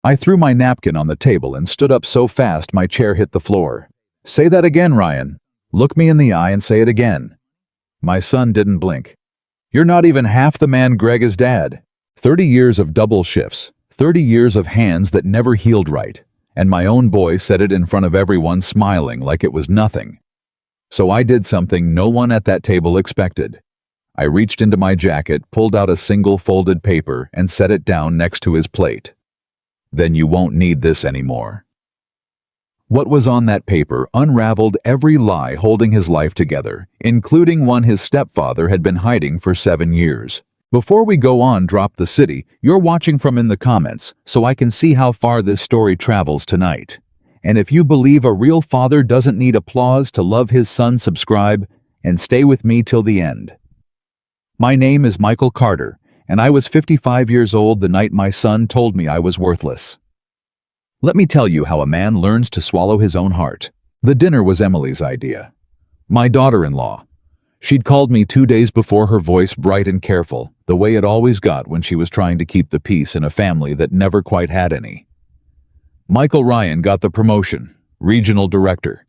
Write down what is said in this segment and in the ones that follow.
I threw my napkin on the table and stood up so fast my chair hit the floor. Say that again, Ryan. Look me in the eye and say it again. My son didn't blink. You're not even half the man Greg is, Dad. 30 years of double shifts, 30 years of hands that never healed right, and my own boy said it in front of everyone smiling like it was nothing. So I did something no one at that table expected. I reached into my jacket, pulled out a single folded paper, and set it down next to his plate. Then you won't need this anymore. What was on that paper unraveled every lie holding his life together, including one his stepfather had been hiding for 7 years. Before we go on, drop the city you're watching from in the comments so I can see how far this story travels tonight. And if you believe a real father doesn't need applause to love his son, subscribe and stay with me till the end. My name is Michael Carter, and I was 55 years old the night my son told me I was worthless. Let me tell you how a man learns to swallow his own heart. The dinner was Emily's idea. My daughter-in-law. She'd called me 2 days before, her voice bright and careful, the way it always got when she was trying to keep the peace in a family that never quite had any. Michael Ryan got the promotion, regional director.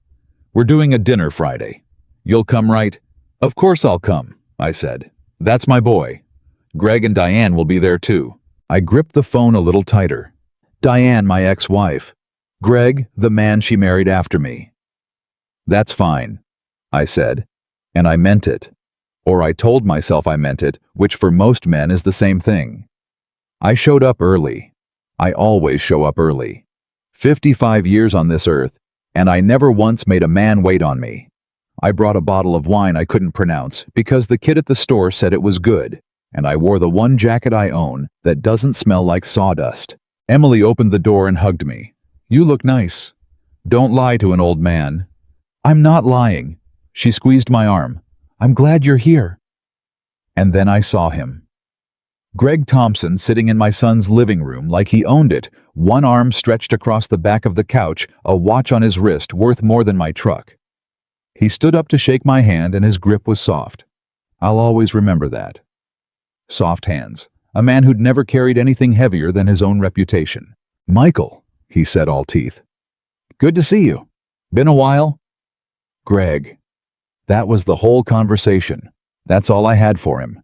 We're doing a dinner Friday. You'll come, right? Of course I'll come, I said. That's my boy. Greg and Diane will be there too. I gripped the phone a little tighter. Diane, my ex-wife. Greg, the man she married after me. That's fine, I said, and I meant it. Or I told myself I meant it, which for most men is the same thing. I showed up early. I always show up early. 55 years on this earth, and I never once made a man wait on me. I brought a bottle of wine I couldn't pronounce because the kid at the store said it was good, and I wore the one jacket I own that doesn't smell like sawdust. Emily opened the door and hugged me. You look nice. Don't lie to an old man. I'm not lying. She squeezed my arm. I'm glad you're here. And then I saw him. Greg Thompson sitting in my son's living room like he owned it, one arm stretched across the back of the couch, a watch on his wrist worth more than my truck. He stood up to shake my hand and his grip was soft. I'll always remember that. Soft hands. A man who'd never carried anything heavier than his own reputation. Michael, he said, all teeth. Good to see you. Been a while? Greg. That was the whole conversation. That's all I had for him.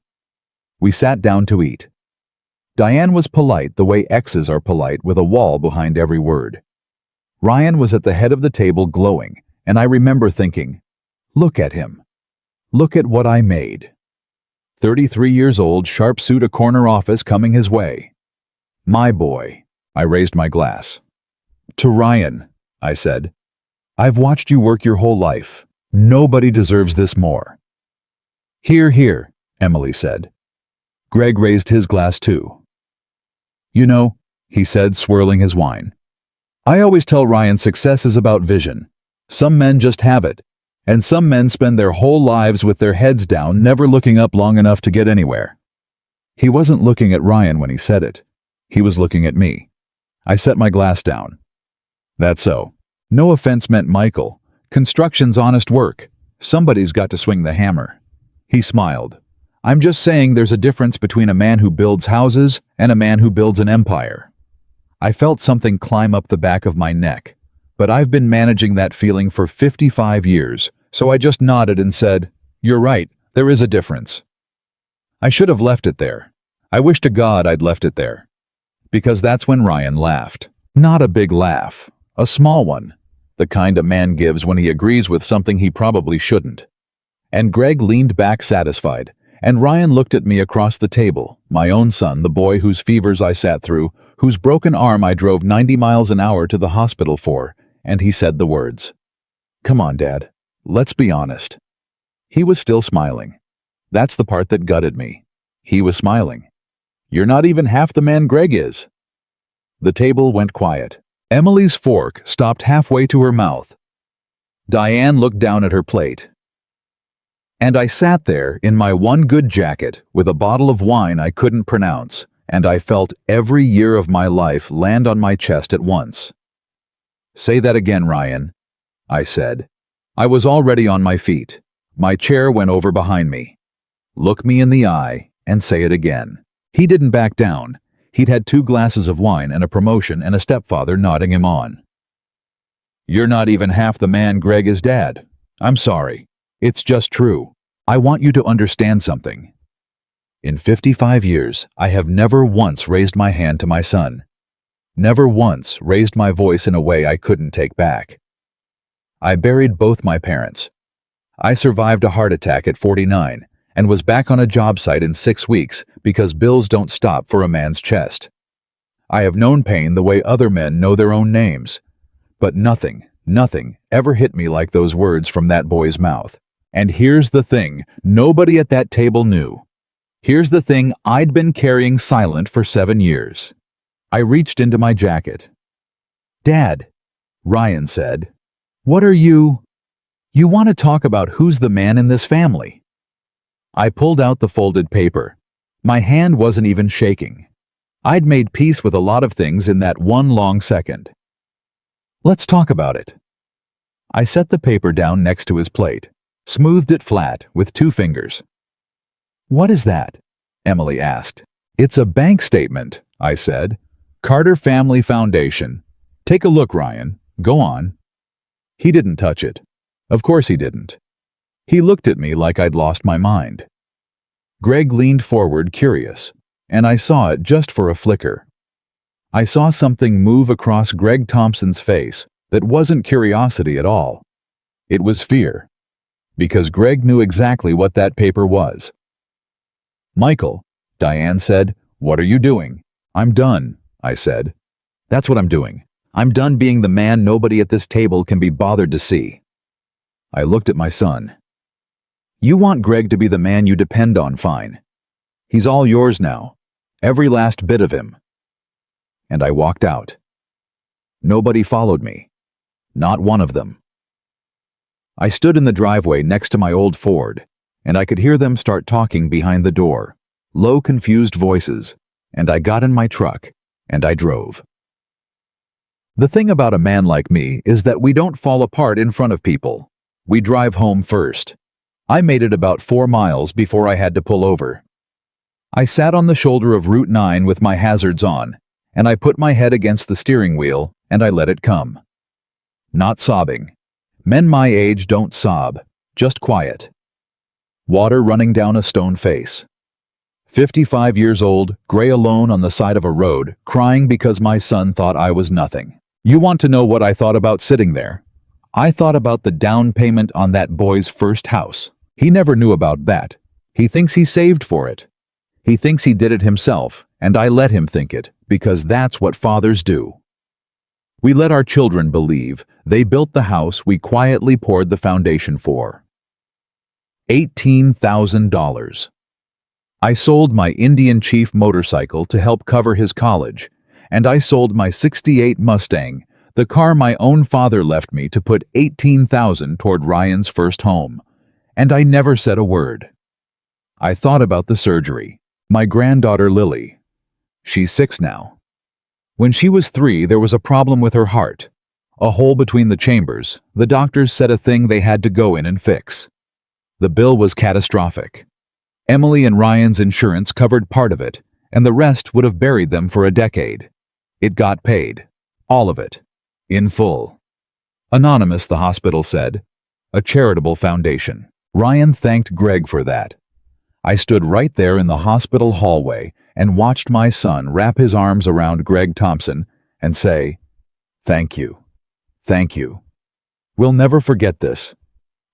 We sat down to eat. Diane was polite the way exes are polite, with a wall behind every word. Ryan was at the head of the table glowing, and I remember thinking, look at him. Look at what I made. 33 years old, sharp suit, a corner office coming his way. My boy. I raised my glass. To Ryan, I said. I've watched you work your whole life. Nobody deserves this more. Hear, hear, Emily said. Greg raised his glass too. You know, he said, swirling his wine. I always tell Ryan success is about vision. Some men just have it. And some men spend their whole lives with their heads down, never looking up long enough to get anywhere. He wasn't looking at Ryan when he said it. He was looking at me. I set my glass down. That's so. No offense meant, Michael. Construction's honest work. Somebody's got to swing the hammer. He smiled. I'm just saying there's a difference between a man who builds houses and a man who builds an empire. I felt something climb up the back of my neck, but I've been managing that feeling for 55 years, so I just nodded and said, you're right, there is a difference. I should have left it there. I wish to God I'd left it there. Because that's when Ryan laughed. Not a big laugh, a small one, the kind a man gives when he agrees with something he probably shouldn't. And Greg leaned back satisfied, and Ryan looked at me across the table, my own son, the boy whose fevers I sat through, whose broken arm I drove 90 miles an hour to the hospital for, and he said the words. Come on, Dad, let's be honest. He was still smiling. That's the part that gutted me. He was smiling. You're not even half the man Greg is. The table went quiet. Emily's fork stopped halfway to her mouth. Diane looked down at her plate. And I sat there in my one good jacket with a bottle of wine I couldn't pronounce, and I felt every year of my life land on my chest at once. Say that again, Ryan, I said. I was already on my feet. My chair went over behind me. Look me in the eye and say it again. He didn't back down. He'd had 2 glasses of wine and a promotion and a stepfather nodding him on. "You're not even half the man Greg is, Dad. I'm sorry. It's just true. I want you to understand something. In 55 years, I have never once raised my hand to my son. Never once raised my voice in a way I couldn't take back. I buried both my parents. I survived a heart attack at 49 and was back on a job site in 6 weeks because bills don't stop for a man's chest. I have known pain the way other men know their own names. But nothing ever hit me like those words from that boy's mouth. And here's the thing nobody at that table knew. Here's the thing I'd been carrying silent for 7 years. I reached into my jacket. "Dad," Ryan said, "what are you? You want to talk about who's the man in this family?" I pulled out the folded paper. My hand wasn't even shaking. I'd made peace with a lot of things in that one long second. "Let's talk about it." I set the paper down next to his plate, smoothed it flat with 2 fingers. "What is that?" Emily asked. "It's a bank statement," I said. "Carter Family Foundation. Take a look, Ryan. Go on." He didn't touch it. Of course he didn't. He looked at me like I'd lost my mind. Greg leaned forward, curious, and I saw it just for a flicker. I saw something move across Greg Thompson's face that wasn't curiosity at all. It was fear, because Greg knew exactly what that paper was. "Michael," Diane said, "what are you doing?" "I'm done," I said. "That's what I'm doing. I'm done being the man nobody at this table can be bothered to see." I looked at my son. "You want Greg to be the man you depend on, fine. He's all yours now, every last bit of him." And I walked out. Nobody followed me. Not one of them. I stood in the driveway next to my old Ford, and I could hear them start talking behind the door, low, confused voices, and I got in my truck, and I drove. The thing about a man like me is that we don't fall apart in front of people. We drive home first. I made it about 4 miles before I had to pull over. I sat on the shoulder of Route 9 with my hazards on, and I put my head against the steering wheel, and I let it come. Not sobbing. Men my age don't sob, just quiet. Water running down a stone face. 55 years old, gray alone on the side of a road, crying because my son thought I was nothing. You want to know what I thought about sitting there? I thought about the down payment on that boy's first house. He never knew about that. He thinks he saved for it. He thinks he did it himself, and I let him think it, because that's what fathers do. We let our children believe they built the house we quietly poured the foundation for. $18,000. I sold my Indian Chief motorcycle to help cover his college, and I sold my '68 Mustang, the car my own father left me, to put $18,000 toward Ryan's first home, and I never said a word. I thought about the surgery. My granddaughter Lily. She's 6 now. When she was 3, there was a problem with her heart. A hole between the chambers. The doctors said a thing they had to go in and fix. The bill was catastrophic. Emily and Ryan's insurance covered part of it, and the rest would have buried them for a decade. It got paid. All of it. In full. Anonymous, the hospital said. A charitable foundation. Ryan thanked Greg for that. I stood right there in the hospital hallway and watched my son wrap his arms around Greg Thompson and say, "Thank you. Thank you. We'll never forget this."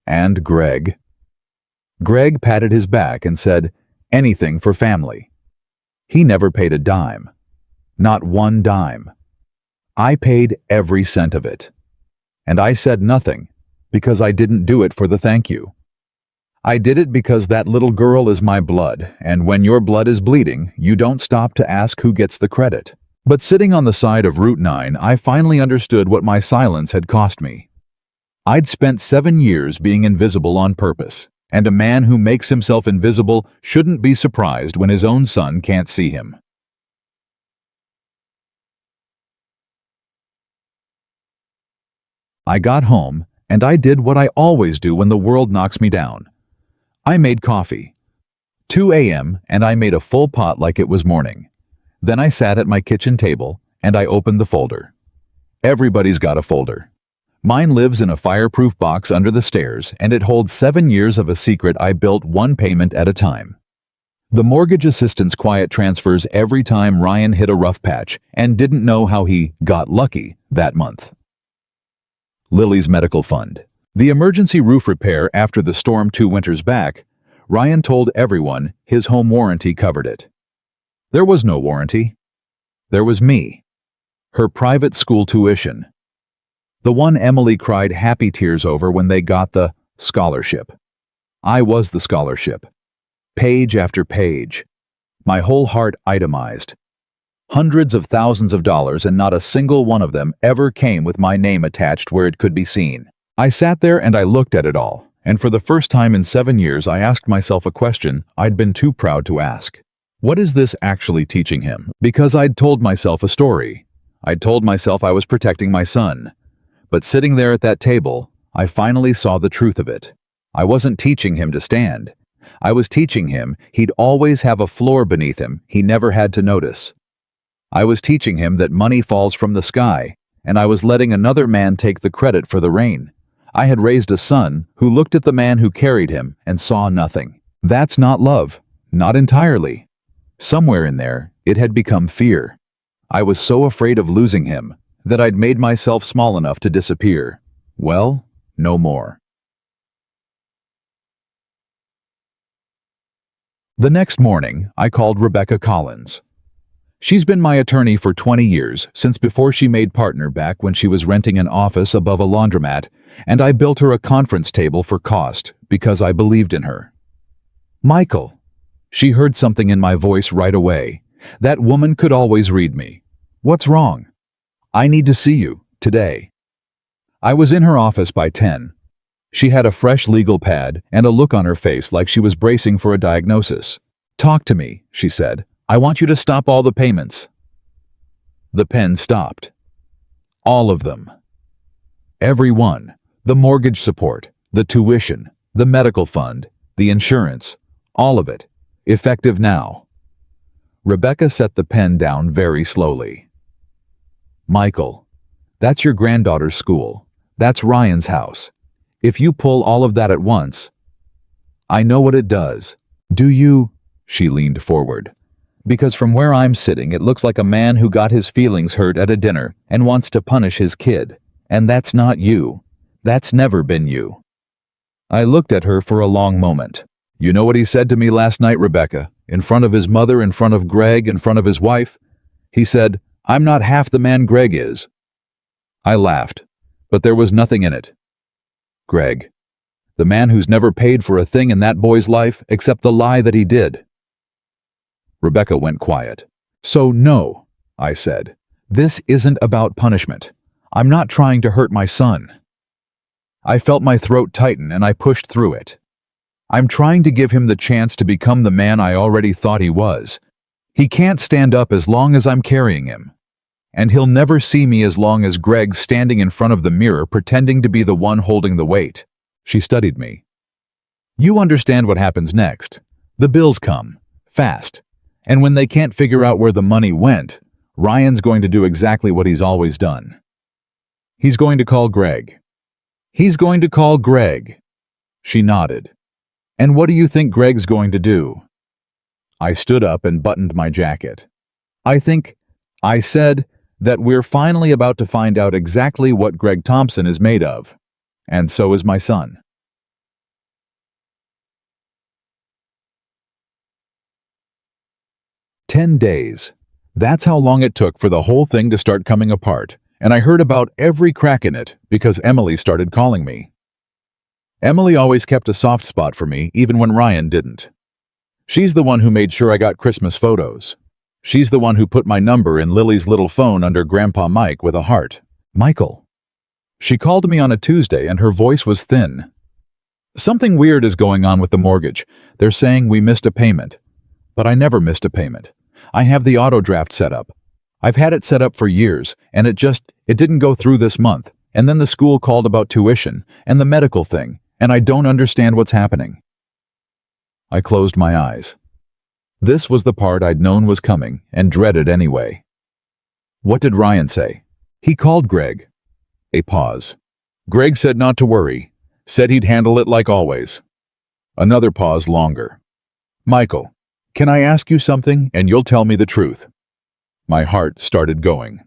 And Greg. Greg patted his back and said, "Anything for family." He never paid a dime. Not one dime. I paid every cent of it. And I said nothing, because I didn't do it for the thank you. I did it because that little girl is my blood, and when your blood is bleeding, you don't stop to ask who gets the credit. But sitting on the side of Route 9, I finally understood what my silence had cost me. I'd spent 7 years being invisible on purpose, and a man who makes himself invisible shouldn't be surprised when his own son can't see him. I got home, and I did what I always do when the world knocks me down. I made coffee. 2 a.m., and I made a full pot like it was morning. Then I sat at my kitchen table, and I opened the folder. Everybody's got a folder. Mine lives in a fireproof box under the stairs, and it holds 7 years of a secret I built one payment at a time. The mortgage assistant's quiet transfers every time Ryan hit a rough patch and didn't know how he got lucky that month. Lily's medical fund. The emergency roof repair after the storm 2 winters back, Ryan told everyone his home warranty covered it. There was no warranty. There was me. Her private school tuition. The one Emily cried happy tears over when they got the scholarship. I was the scholarship. Page after page. My whole heart itemized. Hundreds of thousands of dollars, and not a single one of them ever came with my name attached where it could be seen. I sat there and I looked at it all, and for the first time in 7 years I asked myself a question I'd been too proud to ask. What is this actually teaching him? Because I'd told myself a story. I'd told myself I was protecting my son. But sitting there at that table, I finally saw the truth of it. I wasn't teaching him to stand. I was teaching him he'd always have a floor beneath him he never had to notice. I was teaching him that money falls from the sky, and I was letting another man take the credit for the rain. I had raised a son who looked at the man who carried him and saw nothing. That's not love. Not entirely. Somewhere in there, it had become fear. I was so afraid of losing him that I'd made myself small enough to disappear. Well, no more. The next morning, I called Rebecca Collins. She's been my attorney for 20 years, since before she made partner back when she was renting an office above a laundromat, and I built her a conference table for cost because I believed in her. Michael. She heard something in my voice right away. That woman could always read me. What's wrong? I need to see you, today. I was in her office by 10. She had a fresh legal pad and a look on her face like she was bracing for a diagnosis. Talk to me, she said. I want you to stop all the payments. The pen stopped. All of them. Every one. The mortgage support, the tuition, the medical fund, the insurance, all of it. Effective now. Rebecca set the pen down very slowly. Michael, that's your granddaughter's school. That's Ryan's house. If you pull all of that at once, I know what it does. Do you? She leaned forward. Because from where I'm sitting, it looks like a man who got his feelings hurt at a dinner and wants to punish his kid. And that's not you. That's never been you. I looked at her for a long moment. You know what he said to me last night, Rebecca? In front of his mother, in front of Greg, in front of his wife? He said, I'm not half the man Greg is. I laughed, but there was nothing in it. Greg, the man who's never paid for a thing in that boy's life except the lie that he did. Rebecca went quiet. So no, I said, this isn't about punishment. I'm not trying to hurt my son. I felt my throat tighten and I pushed through it. I'm trying to give him the chance to become the man I already thought he was. He can't stand up as long as I'm carrying him. And he'll never see me as long as Greg's standing in front of the mirror pretending to be the one holding the weight. She studied me. You understand what happens next. The bills come. Fast. And when they can't figure out where the money went, Ryan's going to do exactly what he's always done. He's going to call Greg. He's going to call Greg. She nodded. And what do you think Greg's going to do? I stood up and buttoned my jacket. I said that we're finally about to find out exactly what Greg Thompson is made of. And so is my son. "10 days. That's how long it took for the whole thing to start coming apart, and I heard about every crack in it because Emily started calling me. Emily always kept a soft spot for me, even when Ryan didn't. She's the one who made sure I got Christmas photos. She's the one who put my number in Lily's little phone under Grandpa Mike with a heart. Michael. She called me on a Tuesday and her voice was thin. Something weird is going on with the mortgage. They're saying we missed a payment. But I never missed a payment. I have the auto draft set up. I've had it set up for years, and it didn't go through this month. And then the school called about tuition and the medical thing, and I don't understand what's happening. I closed my eyes. This was the part I'd known was coming and dreaded anyway. What did Ryan say? He called Greg. A pause. Greg said not to worry, said he'd handle it like always. Another pause longer. Michael, can I ask you something and you'll tell me the truth? My heart started going.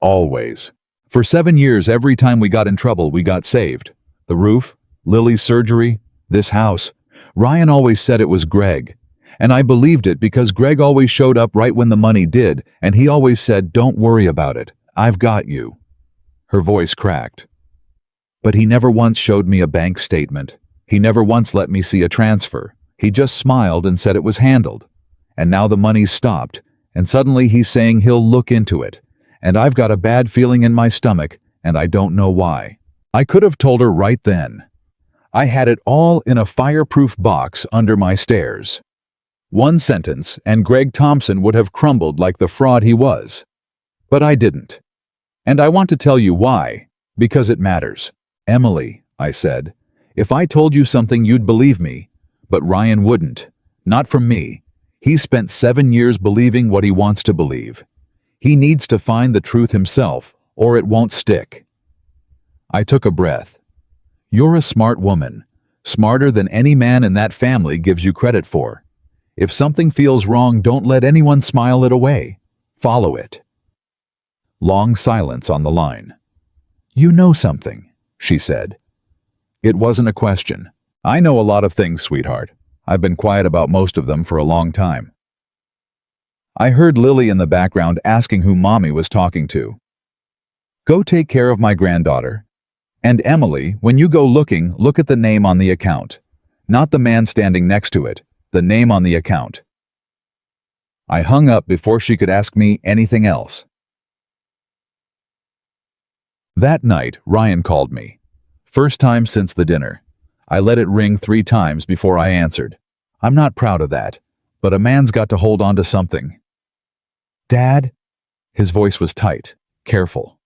Always. For 7 years, every time we got in trouble, we got saved. The roof, Lily's surgery, this house. Ryan always said it was Greg. And I believed it because Greg always showed up right when the money did, and he always said, "Don't worry about it. I've got you." Her voice cracked. But he never once showed me a bank statement. He never once let me see a transfer. He just smiled and said it was handled. And now the money's stopped, and suddenly he's saying he'll look into it. And I've got a bad feeling in my stomach, and I don't know why. I could have told her right then. I had it all in a fireproof box under my stairs. One sentence, and Greg Thompson would have crumbled like the fraud he was. But I didn't. And I want to tell you why, because it matters. Emily, I said, if I told you something you'd believe me, but Ryan wouldn't. Not from me. He's spent 7 years believing what he wants to believe. He needs to find the truth himself, or it won't stick. I took a breath. You're a smart woman, smarter than any man in that family gives you credit for. If something feels wrong, don't let anyone smile it away. Follow it. Long silence on the line. You know something, she said. It wasn't a question. I know a lot of things, sweetheart. I've been quiet about most of them for a long time. I heard Lily in the background asking who Mommy was talking to. Go take care of my granddaughter. And Emily, when you go looking, look at the name on the account. Not the man standing next to it. The name on the account. I hung up before she could ask me anything else. That night, Ryan called me. First time since the dinner. I let it ring 3 times before I answered. I'm not proud of that, but a man's got to hold on to something. Dad? His voice was tight, careful.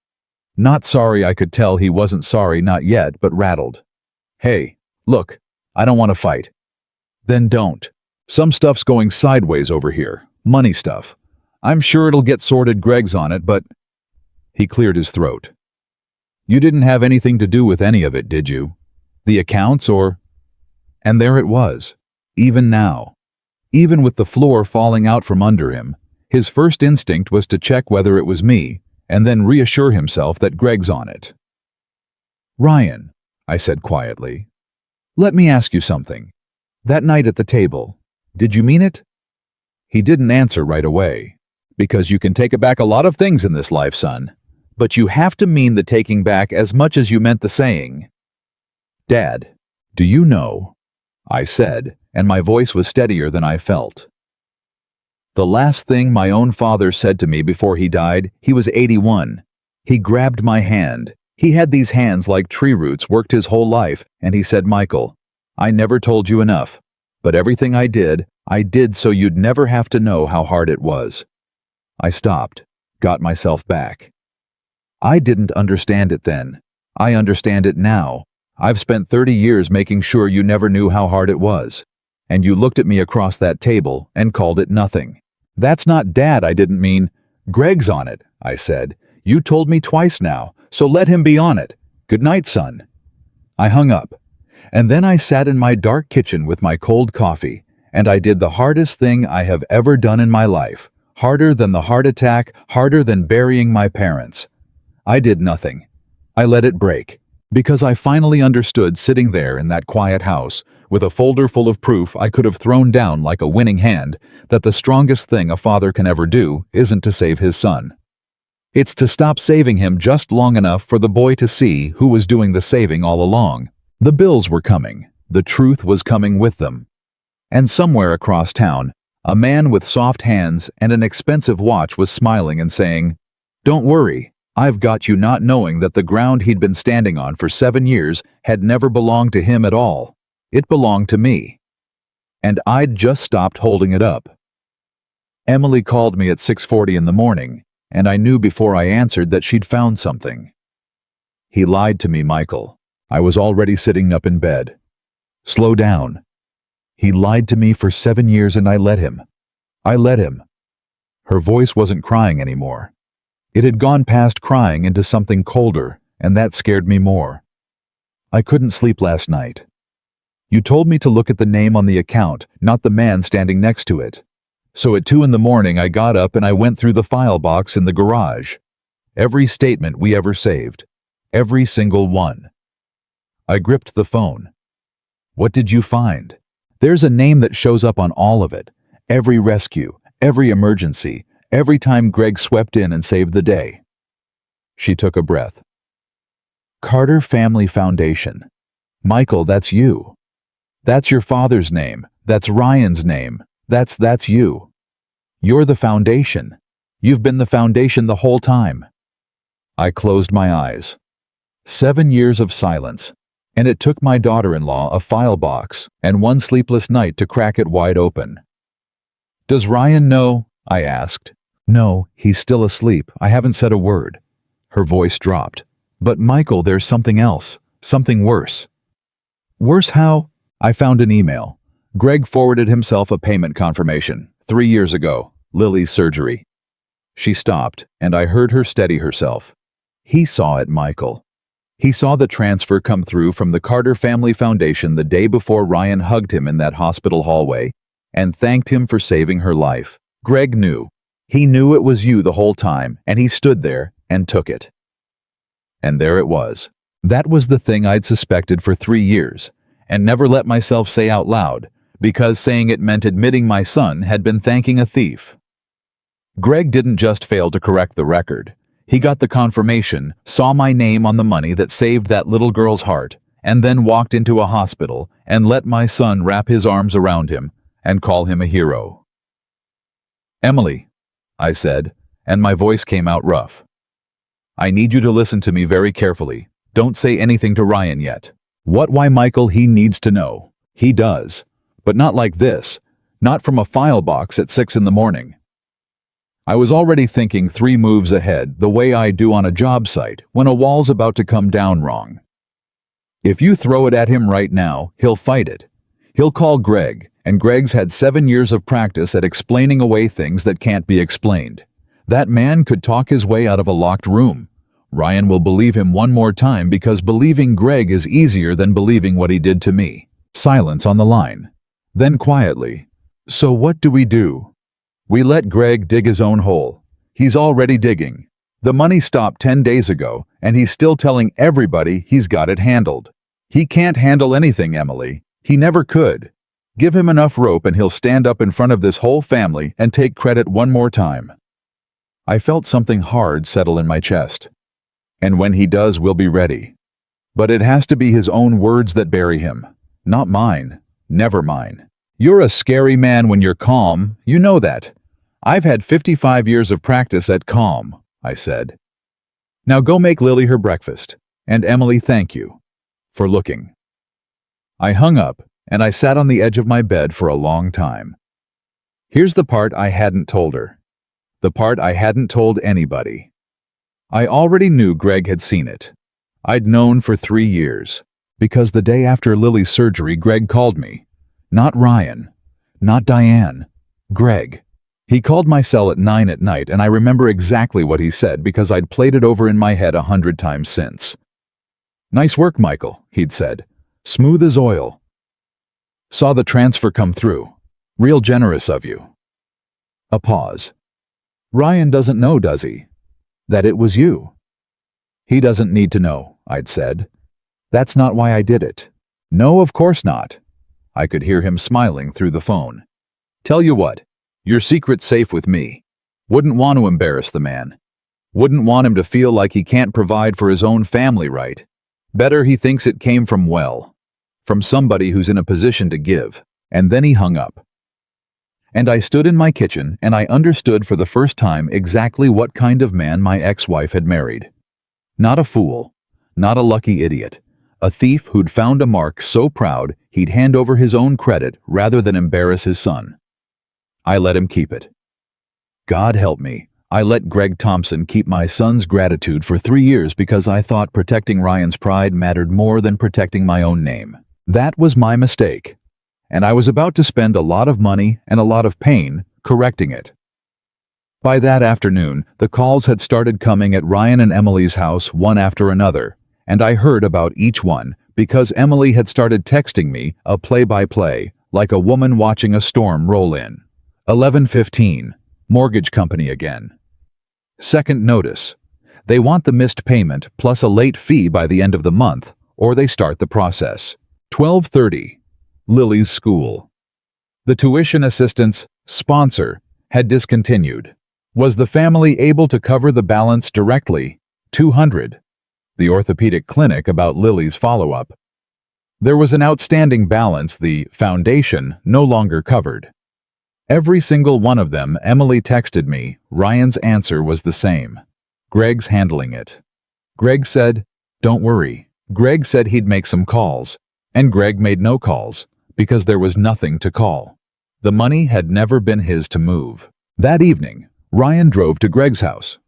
Not sorry, I could tell he wasn't sorry, not yet, but rattled. Hey, look, I don't want to fight. Then don't. Some stuff's going sideways over here. Money stuff. I'm sure it'll get sorted. Greg's on it, but... He cleared his throat. You didn't have anything to do with any of it, did you? The accounts or... And there it was. Even now. Even with the floor falling out from under him, his first instinct was to check whether it was me, and then reassure himself that Greg's on it. Ryan, I said quietly, let me ask you something. That night at the table, did you mean it? He didn't answer right away. Because you can take back a lot of things in this life, son. But you have to mean the taking back as much as you meant the saying. Dad, do you know? I said, and my voice was steadier than I felt. The last thing my own father said to me before he died, he was 81. He grabbed my hand. He had these hands like tree roots, worked his whole life, and he said, Michael, I never told you enough. But everything I did so you'd never have to know how hard it was. I stopped, got myself back. I didn't understand it then. I understand it now. I've spent 30 years making sure you never knew how hard it was. And you looked at me across that table and called it nothing. That's not Dad, I didn't mean. Greg's on it, I said. You told me twice now, so let him be on it. Good night, son. I hung up. And then I sat in my dark kitchen with my cold coffee, and I did the hardest thing I have ever done in my life. Harder than the heart attack, harder than burying my parents. I did nothing. I let it break. Because I finally understood sitting there in that quiet house, with a folder full of proof I could have thrown down like a winning hand, that the strongest thing a father can ever do isn't to save his son. It's to stop saving him just long enough for the boy to see who was doing the saving all along. The bills were coming. The truth was coming with them. And somewhere across town, a man with soft hands and an expensive watch was smiling and saying, Don't worry, I've got you, not knowing that the ground he'd been standing on for 7 years had never belonged to him at all. It belonged to me. And I'd just stopped holding it up. Emily called me at 6:40 in the morning, and I knew before I answered that she'd found something. He lied to me, Michael. I was already sitting up in bed. Slow down. He lied to me for 7 years and I let him. I let him. Her voice wasn't crying anymore. It had gone past crying into something colder, and that scared me more. I couldn't sleep last night. You told me to look at the name on the account, not the man standing next to it. So at 2 in the morning I got up and I went through the file box in the garage. Every statement we ever saved. Every single one. I gripped the phone. What did you find? There's a name that shows up on all of it. Every rescue, every emergency, every time Greg swept in and saved the day. She took a breath. Carter Family Foundation. Michael, that's you. That's your father's name. That's Ryan's name. That's you. You're the foundation. You've been the foundation the whole time. I closed my eyes. 7 years of silence, and it took my daughter-in-law a file box and 1 sleepless night to crack it wide open. Does Ryan know? I asked. No, he's still asleep. I haven't said a word. Her voice dropped. But Michael, there's something else. Something worse. Worse how? I found an email. Greg forwarded himself a payment confirmation, 3 years ago, Lily's surgery. She stopped, and I heard her steady herself. He saw it, Michael. He saw the transfer come through from the Carter Family Foundation the day before Ryan hugged him in that hospital hallway and thanked him for saving her life. Greg knew. He knew it was you the whole time, and he stood there and took it. And there it was. That was the thing I'd suspected for 3 years, and never let myself say out loud, because saying it meant admitting my son had been thanking a thief. Greg didn't just fail to correct the record. He got the confirmation, saw my name on the money that saved that little girl's heart, and then walked into a hospital and let my son wrap his arms around him and call him a hero. Emily, I said, and my voice came out rough. I need you to listen to me very carefully. Don't say anything to Ryan yet. Why Michael, he needs to know. He does. But not like this. Not from a file box at 6 in the morning. I was already thinking 3 moves ahead, the way I do on a job site when a wall's about to come down wrong. If you throw it at him right now, he'll fight it. He'll call Greg, and Greg's had 7 years of practice at explaining away things that can't be explained. That man could talk his way out of a locked room. Ryan will believe him one more time because believing Greg is easier than believing what he did to me. Silence on the line. Then quietly, so what do? We let Greg dig his own hole. He's already digging. The money stopped 10 days ago, and he's still telling everybody he's got it handled. He can't handle anything, Emily. He never could. Give him enough rope and he'll stand up in front of this whole family and take credit one more time. I felt something hard settle in my chest. And when he does, we'll be ready. But it has to be his own words that bury him. Not mine. Never mine. You're a scary man when you're calm. You know that. I've had 55 years of practice at calm, I said. Now go make Lily her breakfast. And Emily, thank you for looking. I hung up, and I sat on the edge of my bed for a long time. Here's the part I hadn't told her. The part I hadn't told anybody. I already knew Greg had seen it. I'd known for 3 years. Because the day after Lily's surgery, Greg called me. Not Ryan. Not Diane. Greg. He called my cell at 9 at night, and I remember exactly what he said because I'd played it over in my head 100 times since. Nice work, Michael, he'd said. Smooth as oil. Saw the transfer come through. Real generous of you. A pause. Ryan doesn't know, does he? That it was you. He doesn't need to know, I'd said. That's not why I did it. No, of course not. I could hear him smiling through the phone. Tell you what, your secret's safe with me. Wouldn't want to embarrass the man. Wouldn't want him to feel like he can't provide for his own family, right? Better he thinks it came from from somebody who's in a position to give. And then he hung up. And I stood in my kitchen and I understood for the first time exactly what kind of man my ex-wife had married. Not a fool. Not a lucky idiot. A thief who'd found a mark so proud he'd hand over his own credit rather than embarrass his son. I let him keep it. God help me, I let Greg Thompson keep my son's gratitude for 3 years because I thought protecting Ryan's pride mattered more than protecting my own name. That was my mistake. And I was about to spend a lot of money and a lot of pain correcting it. By that afternoon, the calls had started coming at Ryan and Emily's house one after another, and I heard about each one because Emily had started texting me a play-by-play, like a woman watching a storm roll in. 11:15, mortgage company again. Second notice. They want the missed payment plus a late fee by the end of the month, or they start the process. 12:30, Lily's school. The tuition assistance sponsor had discontinued. Was the family able to cover the balance directly? 200. The orthopedic clinic about Lily's follow-up. There was an outstanding balance the foundation no longer covered. Every single one of them Emily texted me, Ryan's answer was the same. Greg's handling it. Greg said, don't worry. Greg said he'd make some calls, and Greg made no calls, because there was nothing to call. The money had never been his to move. That evening, Ryan drove to Greg's house.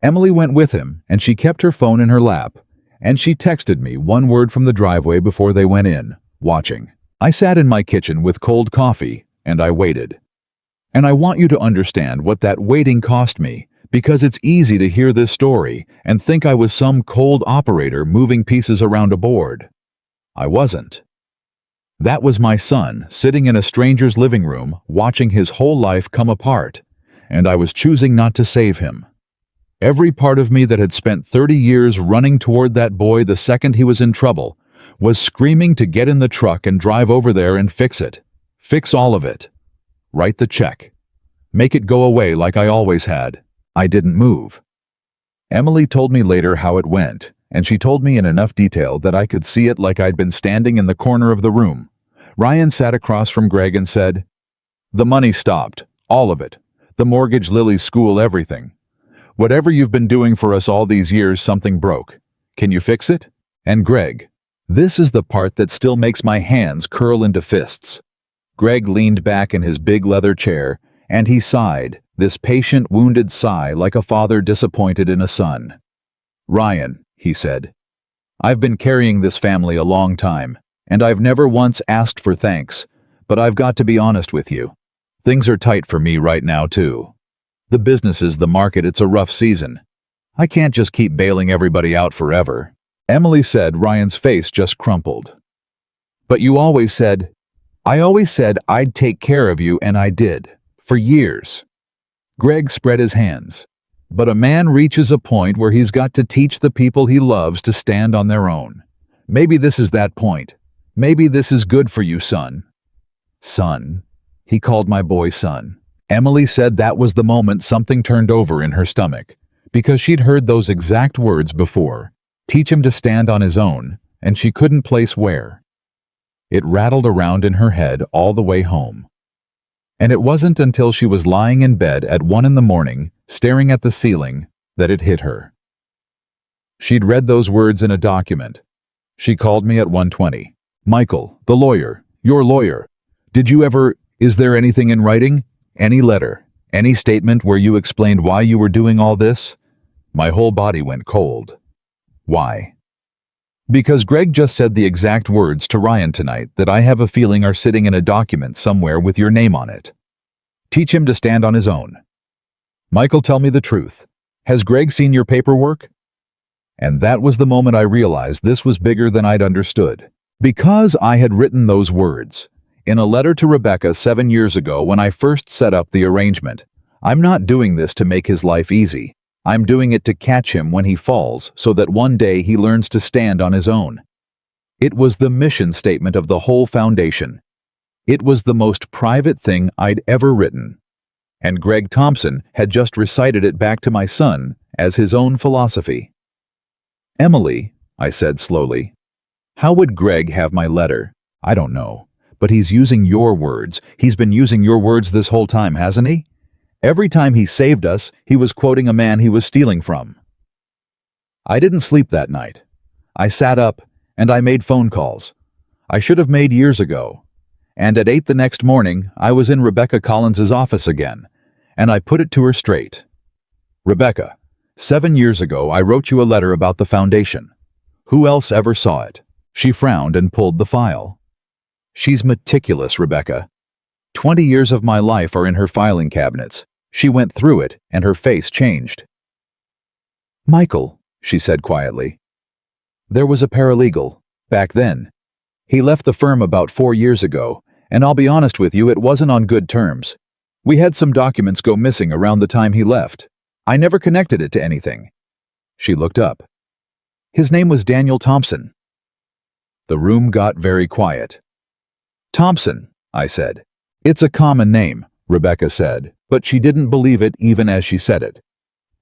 Emily went with him, and she kept her phone in her lap, and she texted me one word from the driveway before they went in, watching. I sat in my kitchen with cold coffee, and I waited. And I want you to understand what that waiting cost me, because it's easy to hear this story and think I was some cold operator moving pieces around a board. I wasn't. That was my son sitting in a stranger's living room watching his whole life come apart, and I was choosing not to save him. Every part of me that had spent 30 years running toward that boy the second he was in trouble was screaming to get in the truck and drive over there and fix it. Fix all of it. Write the check. Make it go away like I always had. I didn't move. Emily told me later how it went, and she told me in enough detail that I could see it like I'd been standing in the corner of the room. Ryan sat across from Greg and said, "The money stopped. All of it. The mortgage, Lily's school, everything. Whatever you've been doing for us all these years, something broke. Can you fix it?" And Greg. This is the part that still makes my hands curl into fists. Greg leaned back in his big leather chair, and he sighed, this patient, wounded sigh like a father disappointed in a son. "Ryan," he said, "I've been carrying this family a long time, and I've never once asked for thanks, but I've got to be honest with you. Things are tight for me right now, too. The business is the market, it's a rough season. I can't just keep bailing everybody out forever." Emily said. Ryan's face just crumpled. "But you always said..." "I always said I'd take care of you, and I did. For years." Greg spread his hands. "But a man reaches a point where he's got to teach the people he loves to stand on their own. Maybe this is that point. Maybe this is good for you, son." Son. He called my boy son. Emily said that was the moment something turned over in her stomach, because she'd heard those exact words before. Teach him to stand on his own, and she couldn't place where. It rattled around in her head all the way home. And it wasn't until she was lying in bed at 1 a.m, staring at the ceiling, that it hit her. She'd read those words in a document. She called me at 1:20. "Michael, the lawyer, your lawyer. Is there anything in writing? Any letter? Any statement where you explained why you were doing all this?" My whole body went cold. Why? Because Greg just said the exact words to Ryan tonight that I have a feeling are sitting in a document somewhere with your name on it. Teach him to stand on his own. Michael, tell me the truth. Has Greg seen your paperwork? And that was the moment I realized this was bigger than I'd understood. Because I had written those words in a letter to Rebecca 7 years ago when I first set up the arrangement. I'm not doing this to make his life easy. I'm doing it to catch him when he falls so that one day he learns to stand on his own. It was the mission statement of the whole foundation. It was the most private thing I'd ever written. And Greg Thompson had just recited it back to my son as his own philosophy. "Emily," I said slowly, "how would Greg have my letter? I don't know, but he's using your words. He's been using your words this whole time, hasn't he? Every time he saved us, he was quoting a man he was stealing from." I didn't sleep that night. I sat up, and I made phone calls. I should have made years ago. And at 8 the next morning, I was in Rebecca Collins's office again, and I put it to her straight. "Rebecca, 7 years ago I wrote you a letter about the foundation. Who else ever saw it?" She frowned and pulled the file. "She's meticulous, Rebecca. 20 years of my life are in her filing cabinets. She went through it, and her face changed. Michael, she said quietly. There was a paralegal, back then. He left the firm about 4 years ago, and I'll be honest with you, it wasn't on good terms. We had some documents go missing around the time he left. I never connected it to anything. She looked up. His name was Daniel Thompson. The room got very quiet. Thompson, I said. It's a common name, Rebecca said, but she didn't believe it even as she said it.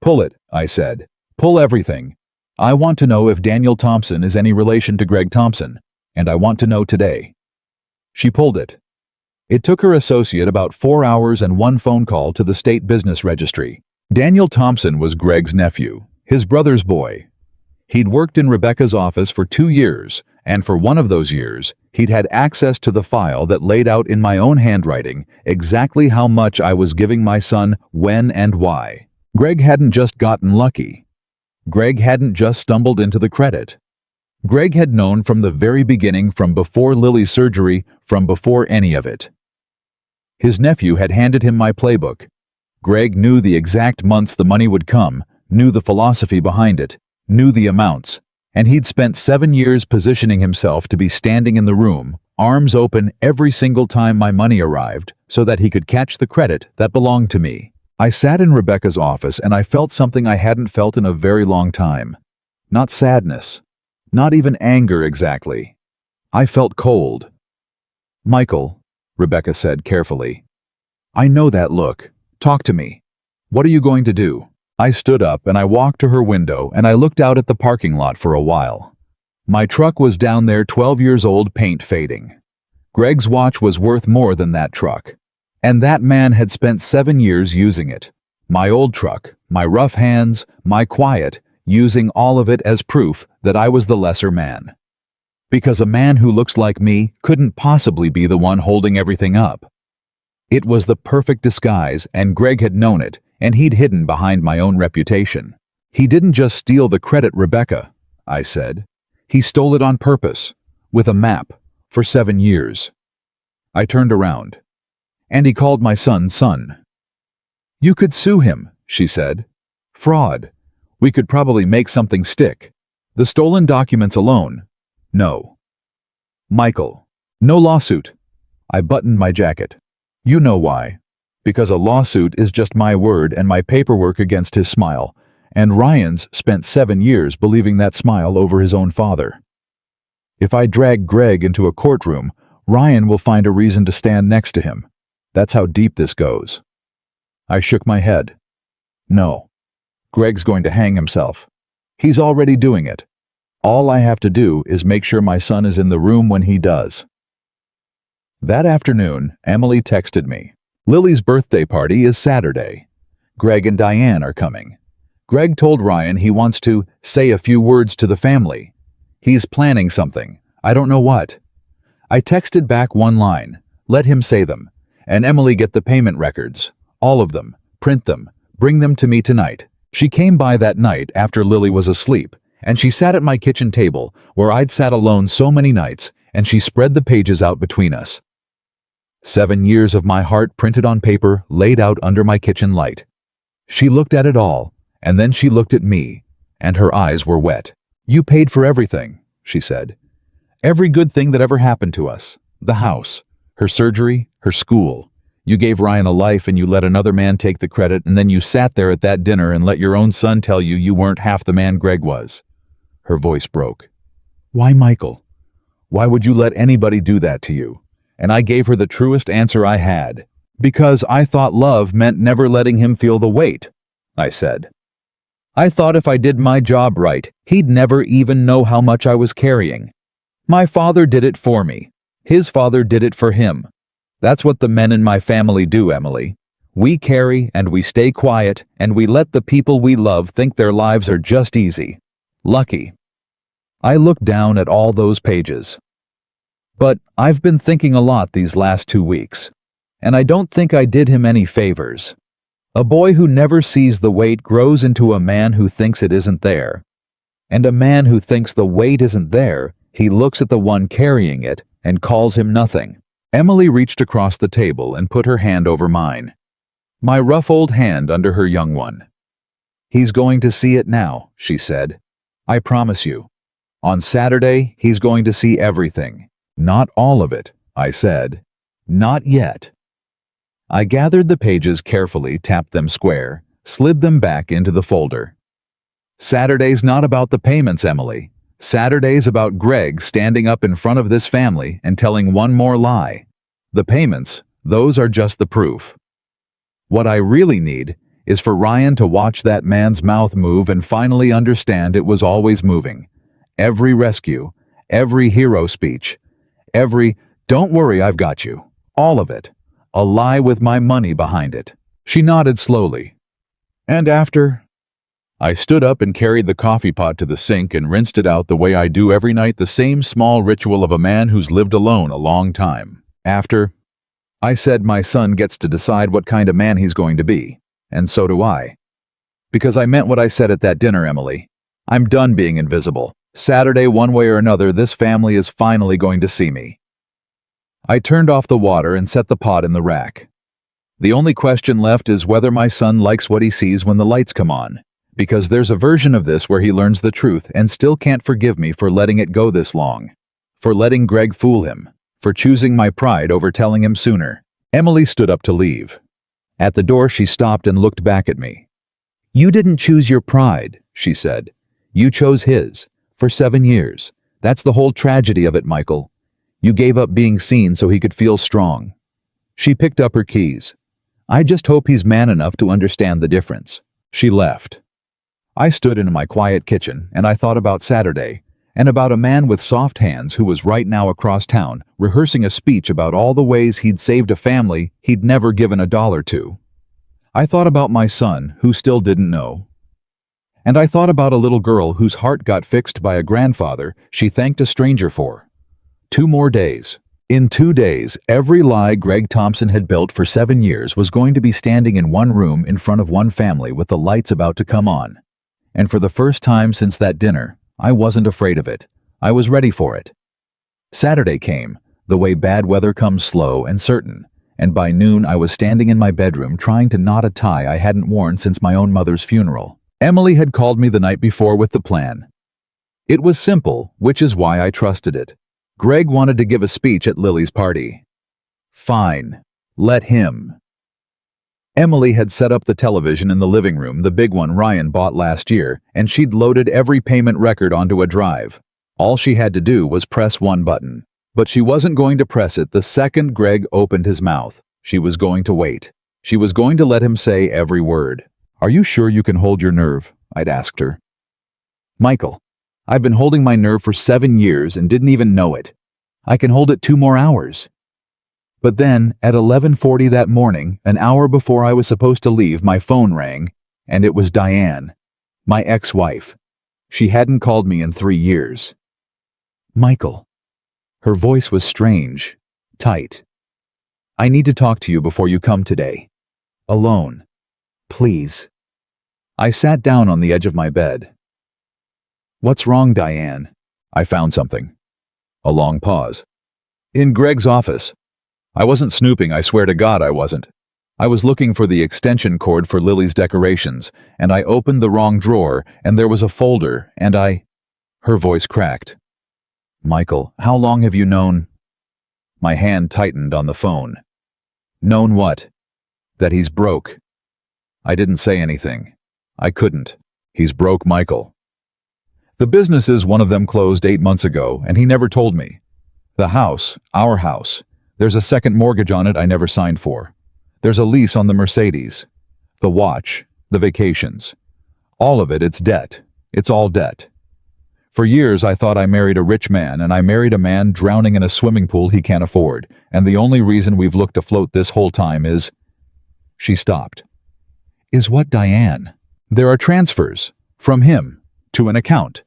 Pull it, I said. Pull everything. I want to know if Daniel Thompson is any relation to Greg Thompson, and I want to know today. She pulled it. It took her associate about 4 hours and 1 phone call to the state business registry. Daniel Thompson was Greg's nephew, his brother's boy. He'd worked in Rebecca's office for 2 years, and for one of those years, he'd had access to the file that laid out in my own handwriting exactly how much I was giving my son, when and why. Greg hadn't just gotten lucky. Greg hadn't just stumbled into the credit. Greg had known from the very beginning, from before Lily's surgery, from before any of it. His nephew had handed him my playbook. Greg knew the exact months the money would come, knew the philosophy behind it, knew the amounts, and he'd spent 7 years positioning himself to be standing in the room, arms open every single time my money arrived, so that he could catch the credit that belonged to me. I sat in Rebecca's office and I felt something I hadn't felt in a very long time. Not sadness. Not even anger exactly. I felt cold. Michael, Rebecca said carefully. I know that look. Talk to me. What are you going to do? I stood up and I walked to her window and I looked out at the parking lot for a while. My truck was down there, 12 years old, paint fading. Greg's watch was worth more than that truck. And that man had spent 7 years using it. My old truck, my rough hands, my quiet, using all of it as proof that I was the lesser man. Because a man who looks like me couldn't possibly be the one holding everything up. It was the perfect disguise, and Greg had known it, and he'd hidden behind my own reputation. He didn't just steal the credit, Rebecca, I said. He stole it on purpose, with a map, for 7 years. I turned around. And he called my son. You could sue him, she said. Fraud. We could probably make something stick. The stolen documents alone. No. Michael. No lawsuit. I buttoned my jacket. You know why. Because a lawsuit is just my word and my paperwork against his smile, and Ryan's spent 7 years believing that smile over his own father. If I drag Greg into a courtroom, Ryan will find a reason to stand next to him. That's how deep this goes. I shook my head. No. Greg's going to hang himself. He's already doing it. All I have to do is make sure my son is in the room when he does. That afternoon, Emily texted me. Lily's birthday party is Saturday. Greg and Diane are coming. Greg told Ryan he wants to say a few words to the family. He's planning something. I don't know what. I texted back one line. Let him say them. And Emily get the payment records. All of them. Print them. Bring them to me tonight. She came by that night after Lily was asleep, and she sat at my kitchen table, where I'd sat alone so many nights, and she spread the pages out between us. 7 years of my heart printed on paper, laid out under my kitchen light. She looked at it all, and then she looked at me, and her eyes were wet. You paid for everything, she said. Every good thing that ever happened to us. The house, her surgery, her school. You gave Ryan a life and you let another man take the credit, and then you sat there at that dinner and let your own son tell you you weren't half the man Greg was. Her voice broke. Why, Michael? Why would you let anybody do that to you? And I gave her the truest answer I had. Because I thought love meant never letting him feel the weight, I said. I thought if I did my job right, he'd never even know how much I was carrying. My father did it for me. His father did it for him. That's what the men in my family do, Emily. We carry and we stay quiet and we let the people we love think their lives are just easy. Lucky. I looked down at all those pages. But I've been thinking a lot these last 2 weeks, and I don't think I did him any favors. A boy who never sees the weight grows into a man who thinks it isn't there. And a man who thinks the weight isn't there, he looks at the one carrying it and calls him nothing. Emily reached across the table and put her hand over mine. My rough old hand under her young one. "He's going to see it now," she said. "I promise you. On Saturday, he's going to see everything." "Not all of it," I said. "Not yet." I gathered the pages carefully, tapped them square, slid them back into the folder. "Saturday's not about the payments, Emily. Saturday's about Greg standing up in front of this family and telling one more lie. The payments, those are just the proof. What I really need is for Ryan to watch that man's mouth move and finally understand it was always moving. Every rescue, every hero speech, every 'don't worry, I've got you,' all of it. A lie with my money behind it." She nodded slowly. "And after?" I stood up and carried the coffee pot to the sink and rinsed it out the way I do every night, the same small ritual of a man who's lived alone a long time. "After?" I said, "My son gets to decide what kind of man he's going to be, and so do I." Because I meant what I said at that dinner, Emily. I'm done being invisible. Saturday, one way or another, this family is finally going to see me. I turned off the water and set the pot in the rack. The only question left is whether my son likes what he sees when the lights come on, because there's a version of this where he learns the truth and still can't forgive me for letting it go this long, for letting Greg fool him, for choosing my pride over telling him sooner. Emily stood up to leave. At the door, she stopped and looked back at me. "You didn't choose your pride," she said. "You chose his, for 7 years. That's the whole tragedy of it, Michael. You gave up being seen so he could feel strong." She picked up her keys. "I just hope he's man enough to understand the difference." She left. I stood in my quiet kitchen and I thought about Saturday, and about a man with soft hands who was right now across town rehearsing a speech about all the ways he'd saved a family he'd never given $1 to. I thought about my son, who still didn't know. And I thought about a little girl whose heart got fixed by a grandfather she thanked a stranger for. 2 more days. In 2 days, every lie Greg Thompson had built for 7 years was going to be standing in one room in front of one family with the lights about to come on. And for the first time since that dinner, I wasn't afraid of it. I was ready for it. Saturday came, the way bad weather comes slow and certain, and by noon I was standing in my bedroom trying to knot a tie I hadn't worn since my own mother's funeral. Emily had called me the night before with the plan. It was simple, which is why I trusted it. Greg wanted to give a speech at Lily's party. Fine. Let him. Emily had set up the television in the living room, the big one Ryan bought last year, and she'd loaded every payment record onto a drive. All she had to do was press one button. But she wasn't going to press it the second Greg opened his mouth. She was going to wait. She was going to let him say every word. "Are you sure you can hold your nerve?" I'd asked her. "Michael, I've been holding my nerve for 7 years and didn't even know it. I can hold it 2 more hours." But then, at 11:40 that morning, an hour before I was supposed to leave, my phone rang, and it was Diane, my ex-wife. She hadn't called me in 3 years. "Michael." Her voice was strange, tight. "I need to talk to you before you come today. Alone. Please." I sat down on the edge of my bed. "What's wrong, Diane?" I found something. A long pause. "In Greg's office. I wasn't snooping, I swear to God I wasn't. I was looking for the extension cord for Lily's decorations, and I opened the wrong drawer, and there was a folder, and I—" Her voice cracked. "Michael, how long have you known—" My hand tightened on the phone. "Known what?" "That he's broke." I didn't say anything. I couldn't. He's broke, Michael. The businesses, one of them closed 8 months ago, and he never told me. The house, our house, there's a second mortgage on it I never signed for. There's a lease on the Mercedes. The watch, the vacations. All of it, it's debt. It's all debt. For years I thought I married a rich man, and I married a man drowning in a swimming pool he can't afford, and the only reason we've looked afloat this whole time is—" She stopped. "Is what, Diane?" "There are transfers. From him. To an account.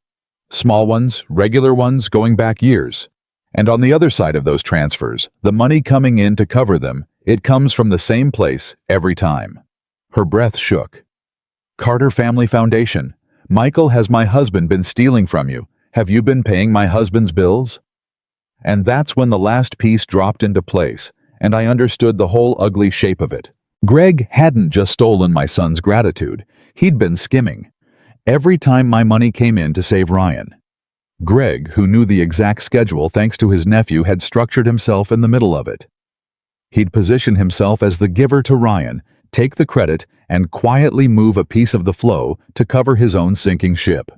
Small ones, regular ones, going back years. And on the other side of those transfers, the money coming in to cover them, it comes from the same place every time." Her breath shook. "Carter Family Foundation. Michael, has my husband been stealing from you? Have you been paying my husband's bills?" And that's when the last piece dropped into place, and I understood the whole ugly shape of it. Greg hadn't just stolen my son's gratitude. He'd been skimming. Every time my money came in to save Ryan. Greg, who knew the exact schedule thanks to his nephew, had structured himself in the middle of it. He'd position himself as the giver to Ryan, take the credit, and quietly move a piece of the flow to cover his own sinking ship.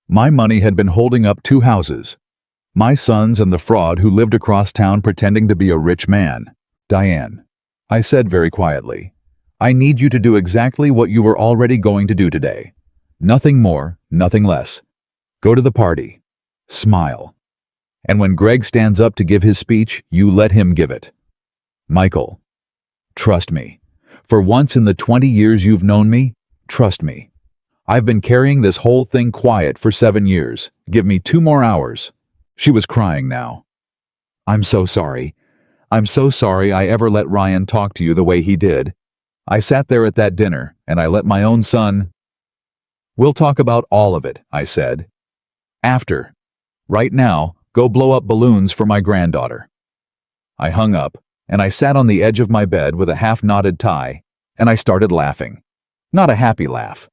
My money had been holding up two houses. My son's and the fraud who lived across town pretending to be a rich man. Diane, I said very quietly, I need you to do exactly what you were already going to do today. Nothing more, nothing less. Go to the party. Smile. And when Greg stands up to give his speech, you let him give it. Michael, trust me. For once in the 20 years you've known me, trust me. I've been carrying this whole thing quiet for 7 years. Give me 2 more hours. She was crying now. I'm so sorry. I'm so sorry I ever let Ryan talk to you the way he did. I sat there at that dinner, and I let my own son... We'll talk about all of it, I said. After. Right now, go blow up balloons for my granddaughter. I hung up, and I sat on the edge of my bed with a half-knotted tie, and I started laughing. Not a happy laugh.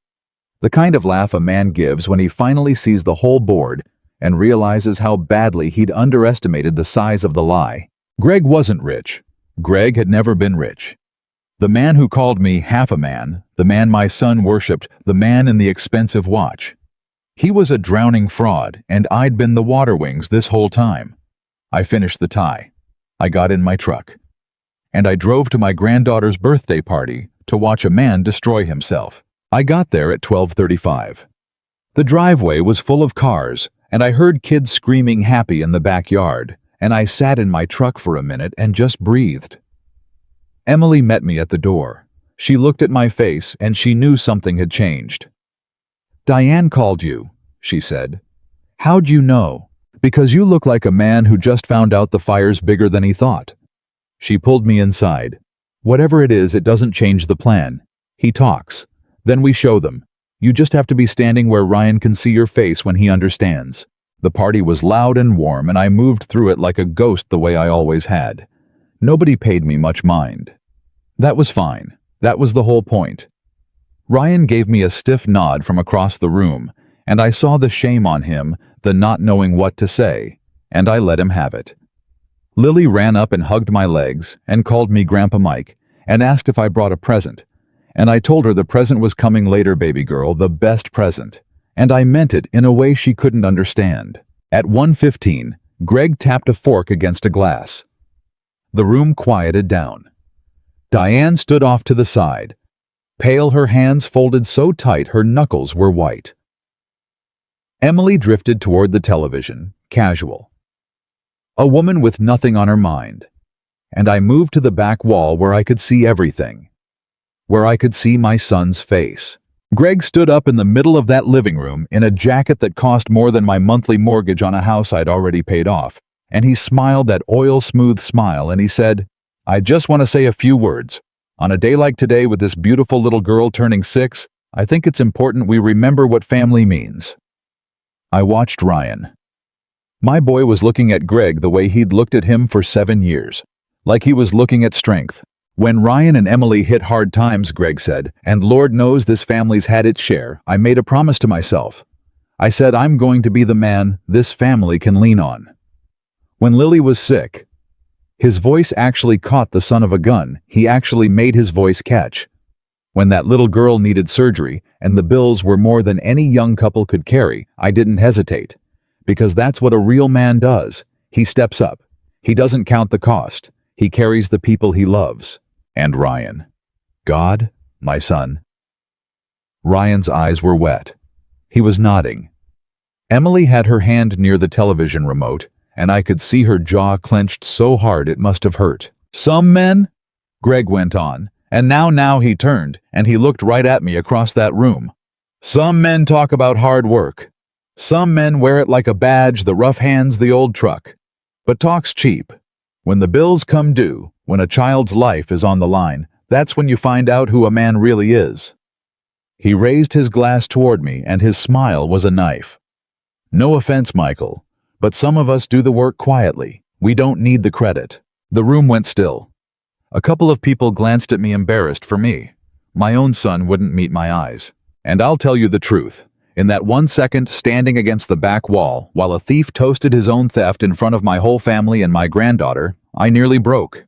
The kind of laugh a man gives when he finally sees the whole board and realizes how badly he'd underestimated the size of the lie. Greg wasn't rich. Greg had never been rich. The man who called me half a man, the man my son worshipped, the man in the expensive watch. He was a drowning fraud, and I'd been the water wings this whole time. I finished the tie. I got in my truck. And I drove to my granddaughter's birthday party to watch a man destroy himself. I got there at 12:35. The driveway was full of cars, and I heard kids screaming happy in the backyard, and I sat in my truck for a minute and just breathed. Emily met me at the door. She looked at my face, and she knew something had changed. Diane called you, she said. How'd you know? Because you look like a man who just found out the fire's bigger than he thought. She pulled me inside. Whatever it is, it doesn't change the plan. He talks. Then we show them. You just have to be standing where Ryan can see your face when he understands. The party was loud and warm, and I moved through it like a ghost the way I always had. Nobody paid me much mind. That was fine. That was the whole point. Ryan gave me a stiff nod from across the room, and I saw the shame on him, the not knowing what to say, and I let him have it. Lily ran up and hugged my legs and called me Grandpa Mike and asked if I brought a present. And I told her the present was coming later, baby girl, the best present. And I meant it in a way she couldn't understand. At 1:15, Greg tapped a fork against a glass. The room quieted down. Diane stood off to the side, pale, her hands folded so tight her knuckles were white. Emily drifted toward the television, casual. A woman with nothing on her mind. And I moved to the back wall where I could see everything. Where I could see my son's face. Greg stood up in the middle of that living room in a jacket that cost more than my monthly mortgage on a house I'd already paid off, and he smiled that oil-smooth smile, and he said, I just want to say a few words. On a day like today with this beautiful little girl turning 6, I think it's important we remember what family means. I watched Ryan. My boy was looking at Greg the way he'd looked at him for 7 years, like he was looking at strength. When Ryan and Emily hit hard times, Greg said, and Lord knows this family's had its share, I made a promise to myself. I said I'm going to be the man this family can lean on. When Lily was sick, his voice actually caught the son of a gun. He actually made his voice catch. When that little girl needed surgery and the bills were more than any young couple could carry, I didn't hesitate. Because that's what a real man does. He steps up. He doesn't count the cost. He carries the people he loves. And Ryan. God, my son. Ryan's eyes were wet. He was nodding. Emily had her hand near the television remote, and I could see her jaw clenched so hard it must have hurt. Some men, Greg went on, and now he turned, and he looked right at me across that room. Some men talk about hard work. Some men wear it like a badge, the rough hands, the old truck. But talk's cheap. When the bills come due, when a child's life is on the line, that's when you find out who a man really is. He raised his glass toward me, and his smile was a knife. No offense, Michael, But some of us do the work quietly. We don't need the credit. The room went still. A couple of people glanced at me, embarrassed for me. My own son wouldn't meet my eyes. And I'll tell you the truth. In that 1 second, standing against the back wall, while a thief toasted his own theft in front of my whole family and my granddaughter, I nearly broke.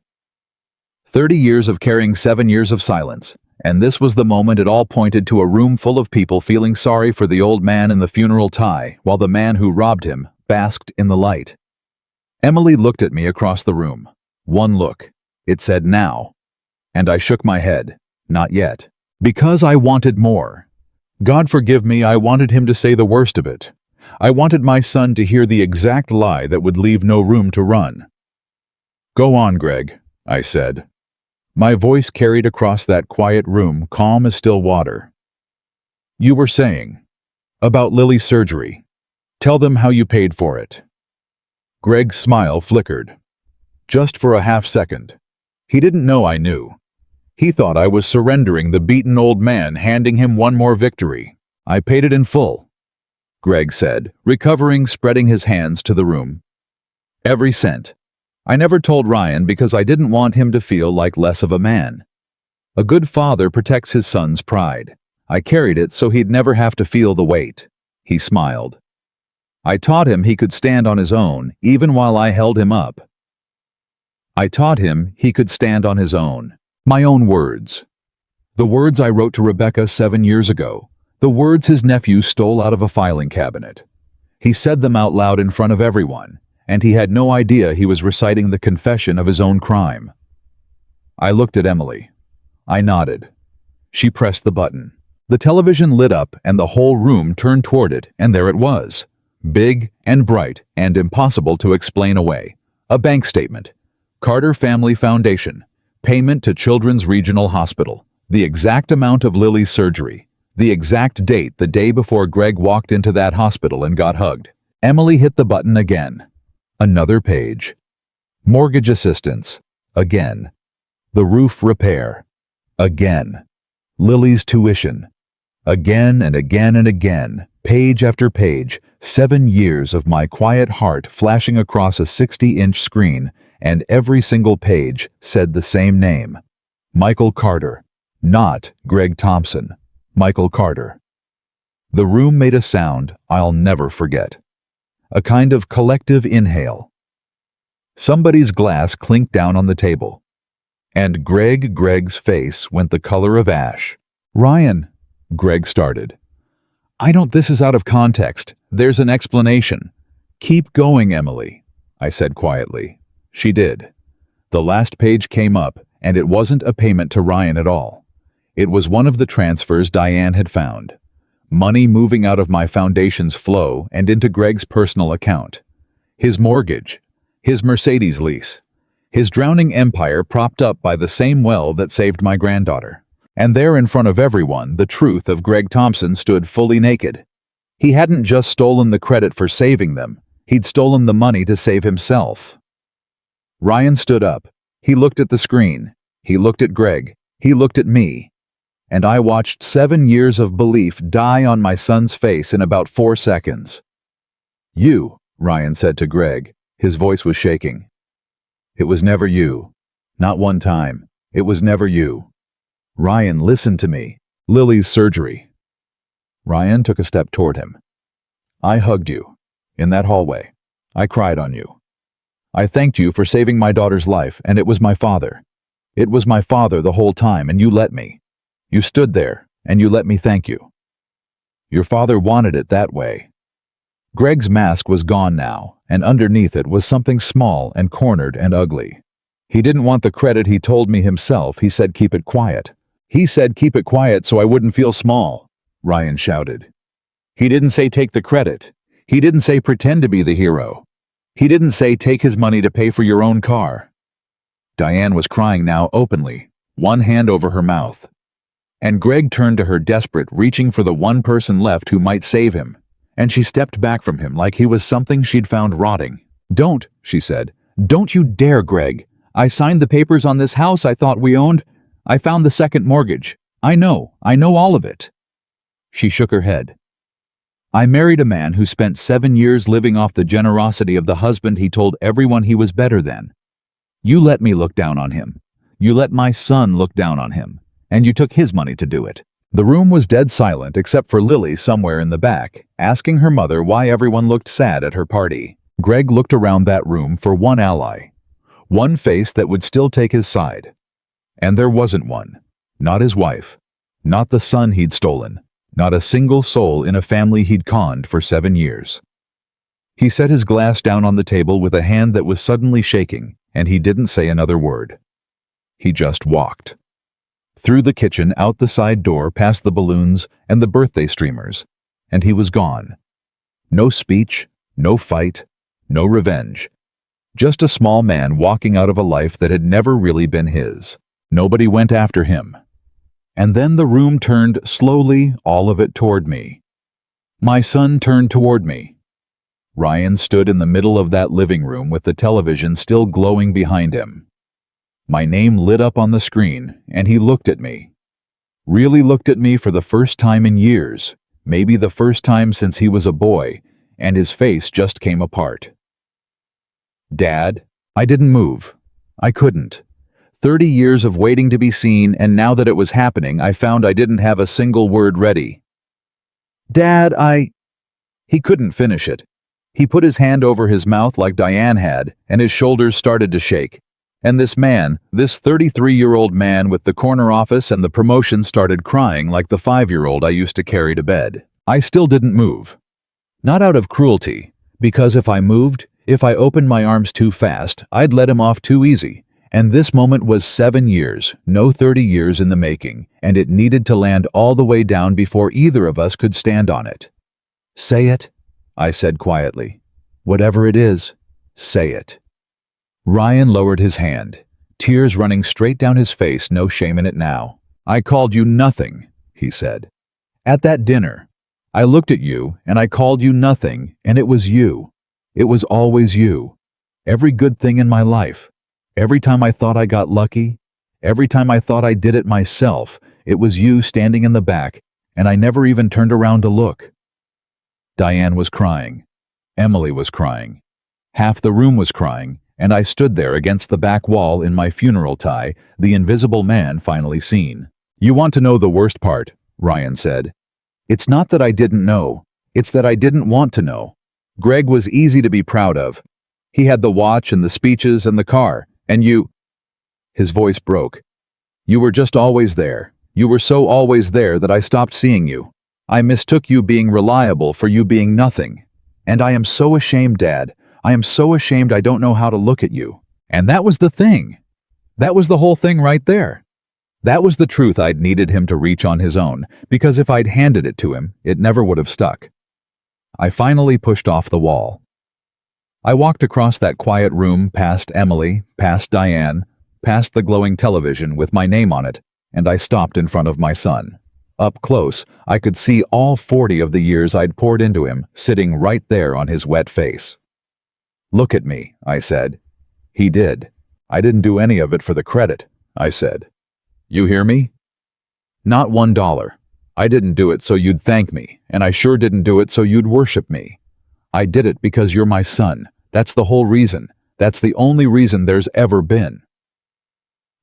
30 years of carrying 7 years of silence, and this was the moment it all pointed to, a room full of people feeling sorry for the old man in the funeral tie, while the man who robbed him basked in the light. Emily looked at me across the room. One look. It said, "Now." And I shook my head. Not yet. Because I wanted more. God forgive me, I wanted him to say the worst of it. I wanted my son to hear the exact lie that would leave no room to run. "Go on, Greg," I said. My voice carried across that quiet room, calm as still water. "You were saying about Lily's surgery. Tell them how you paid for it." Greg's smile flickered. Just for a half second. He didn't know I knew. He thought I was surrendering the beaten old man, handing him one more victory. "I paid it in full," Greg said, recovering, spreading his hands to the room. "Every cent. I never told Ryan because I didn't want him to feel like less of a man. A good father protects his son's pride. I carried it so he'd never have to feel the weight." He smiled. "I taught him he could stand on his own, even while I held him up. I taught him he could stand on his own. My own words. The words I wrote to Rebecca 7 years ago. The words his nephew stole out of a filing cabinet. He said them out loud in front of everyone, and he had no idea he was reciting the confession of his own crime." I looked at Emily. I nodded. She pressed the button. The television lit up and the whole room turned toward it, and there it was. Big and bright and impossible to explain away. A bank statement. Carter Family Foundation. Payment to Children's Regional Hospital. The exact amount of Lily's surgery. The exact date, the day before Greg walked into that hospital and got hugged. Emily hit the button again. Another page. Mortgage assistance. Again. The roof repair. Again. Lily's tuition. Again and again and again. Page after page. 7 years of my quiet heart flashing across a 60-inch screen, and every single page said the same name. Michael Carter. Not Greg Thompson. Michael Carter. The room made a sound I'll never forget. A kind of collective inhale. Somebody's glass clinked down on the table. And Greg's face went the color of ash. "Ryan," Greg started. This is out of context. There's an explanation." "Keep going, Emily," I said quietly. She did. The last page came up, and it wasn't a payment to Ryan at all. It was one of the transfers Diane had found. Money moving out of my foundation's flow and into Greg's personal account. His mortgage. His Mercedes lease. His drowning empire propped up by the same well that saved my granddaughter. And there in front of everyone, the truth of Greg Thompson stood fully naked. He hadn't just stolen the credit for saving them. He'd stolen the money to save himself. Ryan stood up. He looked at the screen. He looked at Greg. He looked at me. And I watched 7 years of belief die on my son's face in about 4 seconds. "You," Ryan said to Greg. His voice was shaking. "It was never you. Not one time. It was never you. Ryan, listen to me. Lily's surgery." Ryan took a step toward him. "I hugged you. In that hallway. I cried on you. I thanked you for saving my daughter's life, and it was my father. It was my father the whole time, and you let me. You stood there, and you let me thank you. Your father wanted it that way." Greg's mask was gone now, and underneath it was something small and cornered and ugly. "He didn't want the credit, he told me himself. He said keep it quiet. He said keep it quiet so I wouldn't feel small," Ryan shouted. "He didn't say take the credit. He didn't say pretend to be the hero. He didn't say take his money to pay for your own car." Diane was crying now openly, one hand over her mouth. And Greg turned to her desperate, reaching for the one person left who might save him. And she stepped back from him like he was something she'd found rotting. "Don't," she said. "Don't you dare, Greg. I signed the papers on this house I thought we owned. I found the second mortgage. I know all of it." She shook her head. I married a man who spent 7 years living off the generosity of the husband he told everyone he was better than. You let me look down on him. You let my son look down on him. And you took his money to do it." The room was dead silent except for Lily somewhere in the back, asking her mother why everyone looked sad at her party. Greg looked around that room for one ally, one face that would still take his side. And there wasn't one. Not his wife. Not the son he'd stolen. Not a single soul in a family he'd conned for 7 years. He set his glass down on the table with a hand that was suddenly shaking, and he didn't say another word. He just walked. Through the kitchen, out the side door, past the balloons and the birthday streamers, and he was gone. No speech, no fight, no revenge. Just a small man walking out of a life that had never really been his. Nobody went after him. And then the room turned slowly, all of it toward me. My son turned toward me. Ryan stood in the middle of that living room with the television still glowing behind him. My name lit up on the screen, and he looked at me. Really looked at me for the first time in years, maybe the first time since he was a boy, and his face just came apart. "Dad," I didn't move. I couldn't. 30 years of waiting to be seen, and now that it was happening, I found I didn't have a single word ready. "Dad, He couldn't finish it. He put his hand over his mouth like Diane had, and his shoulders started to shake. And this man, this 33-year-old man with the corner office and the promotion, started crying like the 5-year-old I used to carry to bed. I still didn't move. Not out of cruelty, because if I moved, if I opened my arms too fast, I'd let him off too easy. And this moment was 7 years, no 30 years in the making, and it needed to land all the way down before either of us could stand on it. "Say it," I said quietly. "Whatever it is, say it." Ryan lowered his hand, tears running straight down his face, no shame in it now. "I called you nothing," he said. "At that dinner, I looked at you and I called you nothing, and it was you. It was always you. Every good thing in my life. Every time I thought I got lucky, every time I thought I did it myself, it was you standing in the back, and I never even turned around to look." Diane was crying. Emily was crying. Half the room was crying, and I stood there against the back wall in my funeral tie, the invisible man finally seen. "You want to know the worst part," Ryan said. "It's not that I didn't know. It's that I didn't want to know. Greg was easy to be proud of. He had the watch and the speeches and the car, and you—" His voice broke. "You were just always there. You were so always there that I stopped seeing you. I mistook you being reliable for you being nothing. And I am so ashamed, Dad. I am so ashamed I don't know how to look at you." And that was the thing. That was the whole thing right there. That was the truth I'd needed him to reach on his own, because if I'd handed it to him, it never would have stuck. I finally pushed off the wall. I walked across that quiet room, past Emily, past Diane, past the glowing television with my name on it, and I stopped in front of my son. Up close, I could see all 40 of the years I'd poured into him, sitting right there on his wet face. "Look at me," I said. He did. "I didn't do any of it for the credit," I said. "You hear me? Not $1. I didn't do it so you'd thank me, and I sure didn't do it so you'd worship me. I did it because you're my son. That's the whole reason. That's the only reason there's ever been."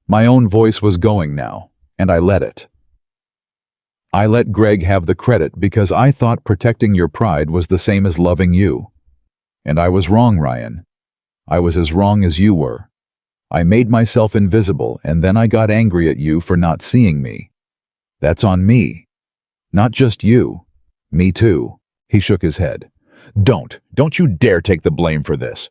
My own voice was going now, and I let it. I let Greg have the credit because I thought protecting your pride was the same as loving you. And I was wrong, Ryan. I was as wrong as you were. I made myself invisible, and then I got angry at you for not seeing me. That's on me. Not just you. Me too. He shook his head. Don't you dare take the blame for this.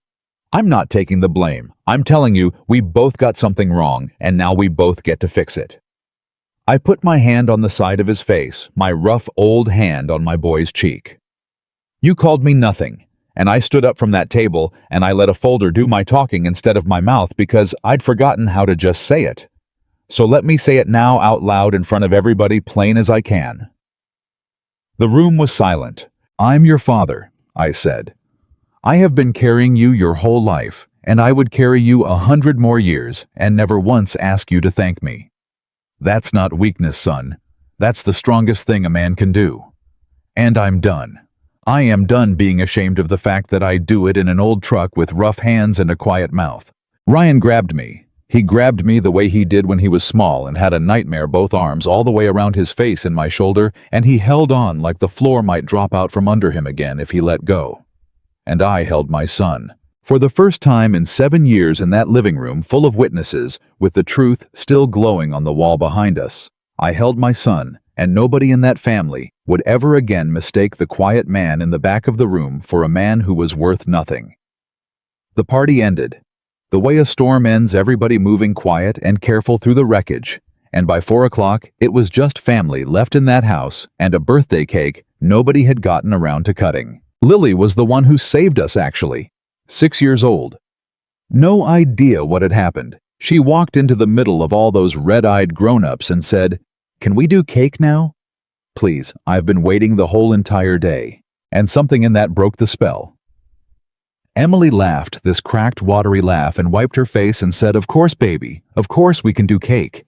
I'm not taking the blame. I'm telling you, we both got something wrong, and now we both get to fix it. I put my hand on the side of his face, my rough old hand on my boy's cheek. You called me nothing, and I stood up from that table and I let a folder do my talking instead of my mouth because I'd forgotten how to just say it. So let me say it now out loud in front of everybody, plain as I can. The room was silent. "I'm your father," I said. "I have been carrying you your whole life, and I would carry you 100 more years and never once ask you to thank me. That's not weakness, son. That's the strongest thing a man can do. And I'm done. I am done being ashamed of the fact that I do it in an old truck with rough hands and a quiet mouth. Ryan grabbed me. He grabbed me the way he did when he was small and had a nightmare both arms all the way around his face and my shoulder, and he held on like the floor might drop out from under him again if he let go. And I held my son. For the first time in 7 years in that living room full of witnesses, with the truth still glowing on the wall behind us, I held my son, and nobody in that family would ever again mistake the quiet man in the back of the room for a man who was worth nothing. The party ended. The way a storm ends, everybody moving quiet and careful through the wreckage, and by 4 o'clock it was just family left in that house and a birthday cake nobody had gotten around to cutting. Lily was the one who saved us, actually. 6 years old. No idea what had happened. She walked into the middle of all those red-eyed grown-ups and said, "Can we do cake now?" "Please, I've been waiting the whole entire day." And something in that broke the spell. Emily laughed, this cracked, watery laugh, and wiped her face and said, "Of course, baby. Of course we can do cake."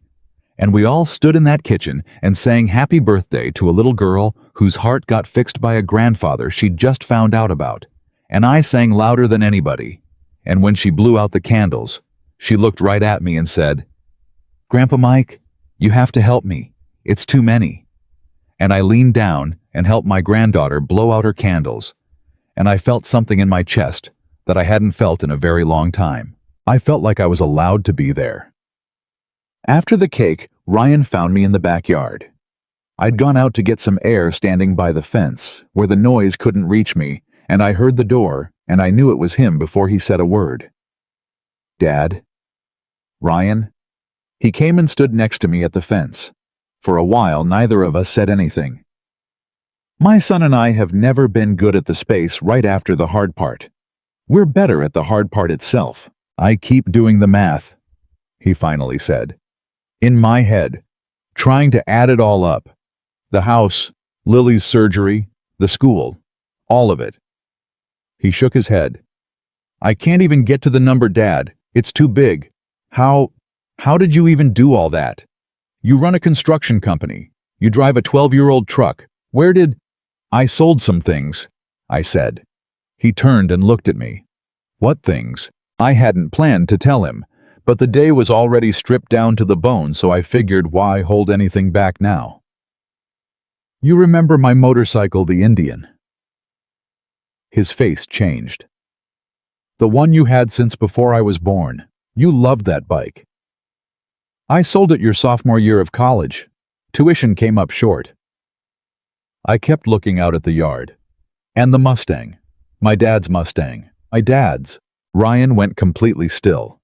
And we all stood in that kitchen and sang happy birthday to a little girl whose heart got fixed by a grandfather she'd just found out about. And I sang louder than anybody. And when she blew out the candles, she looked right at me and said, "Grandpa Mike, you have to help me. It's too many." And I leaned down and helped my granddaughter blow out her candles. And I felt something in my chest that I hadn't felt in a very long time. I felt like I was allowed to be there. After the cake, Ryan found me in the backyard. I'd gone out to get some air standing by the fence, where the noise couldn't reach me, and I heard the door, and I knew it was him before he said a word. "Dad?" "Ryan?" He came and stood next to me at the fence. For a while, neither of us said anything. My son and I have never been good at the space right after the hard part. We're better at the hard part itself. "I keep doing the math," he finally said. "In my head, trying to add it all up. The house, Lily's surgery, the school, all of it." He shook his head. "I can't even get to the number, Dad. It's too big. How did you even do all that? You run a construction company. You drive a 12-year-old truck. Where did—" "I sold some things," I said. He turned and looked at me. "What things?" I hadn't planned to tell him, but the day was already stripped down to the bone, so I figured why hold anything back now. "You remember my motorcycle, the Indian?" His face changed. "The one you had since before I was born. You loved that bike." "I sold it your sophomore year of college. Tuition came up short." I kept looking out at the yard. "And the Mustang. My dad's Mustang. My dad's." Ryan went completely still.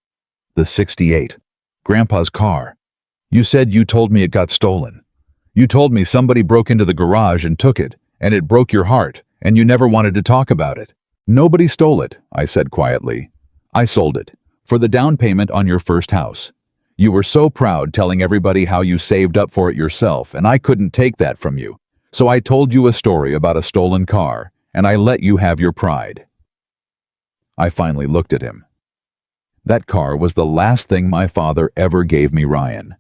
"The '68. Grandpa's car. You said you told me it got stolen. You told me somebody broke into the garage and took it, and it broke your heart, and you never wanted to talk about it." "Nobody stole it," I said quietly. "I sold it, for the down payment on your first house. You were so proud telling everybody how you saved up for it yourself, and I couldn't take that from you. So I told you a story about a stolen car, and I let you have your pride." I finally looked at him. "That car was the last thing my father ever gave me, Ryan.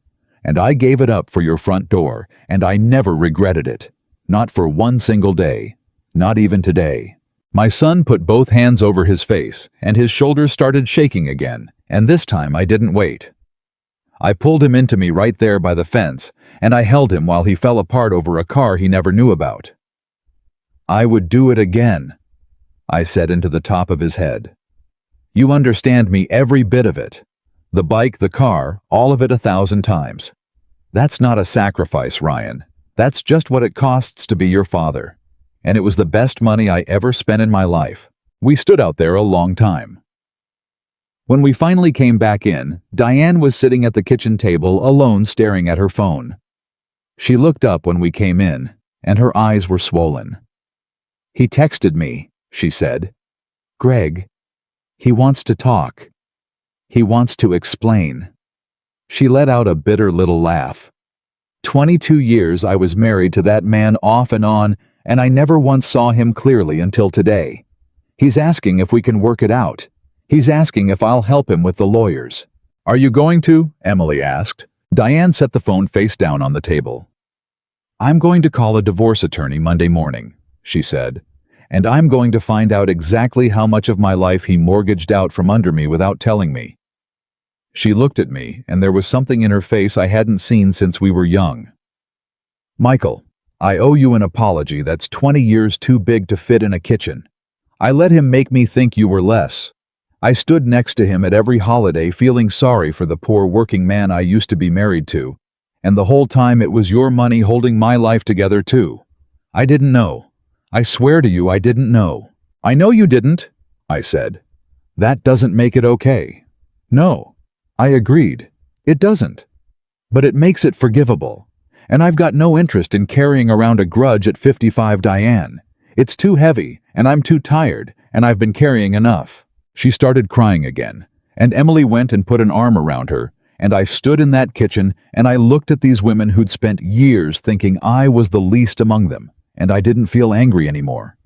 And I gave it up for your front door, and I never regretted it. Not for one single day. Not even today." My son put both hands over his face, and his shoulders started shaking again, and this time I didn't wait. I pulled him into me right there by the fence, and I held him while he fell apart over a car he never knew about. "I would do it again," I said into the top of his head. "You understand me, every bit of it. The bike, the car, all of it 1,000 times. That's not a sacrifice, Ryan. That's just what it costs to be your father. And it was the best money I ever spent in my life." We stood out there a long time. When we finally came back in, Diane was sitting at the kitchen table alone staring at her phone. She looked up when we came in, and her eyes were swollen. "He texted me," she said. "Greg, he wants to talk. He wants to explain." She let out a bitter little laugh. 22 years I was married to that man off and on, and I never once saw him clearly until today. He's asking if we can work it out. He's asking if I'll help him with the lawyers. "Are you going to?" Emily asked. Diane set the phone face down on the table. "I'm going to call a divorce attorney Monday morning," she said, and I'm going to find out exactly how much of my life he mortgaged out from under me without telling me." She looked at me, and there was something in her face I hadn't seen since we were young. "Michael, I owe you an apology that's 20 years too big to fit in a kitchen. I let him make me think you were less. I stood next to him at every holiday feeling sorry for the poor working man I used to be married to, and the whole time it was your money holding my life together too. I didn't know. I swear to you I didn't know." "I know you didn't," I said. "That doesn't make it okay." "No," I agreed. "It doesn't. But it makes it forgivable. And I've got no interest in carrying around a grudge at 55, Diane. It's too heavy, and I'm too tired, and I've been carrying enough." She started crying again, and Emily went and put an arm around her, and I stood in that kitchen and I looked at these women who'd spent years thinking I was the least among them, and I didn't feel angry anymore.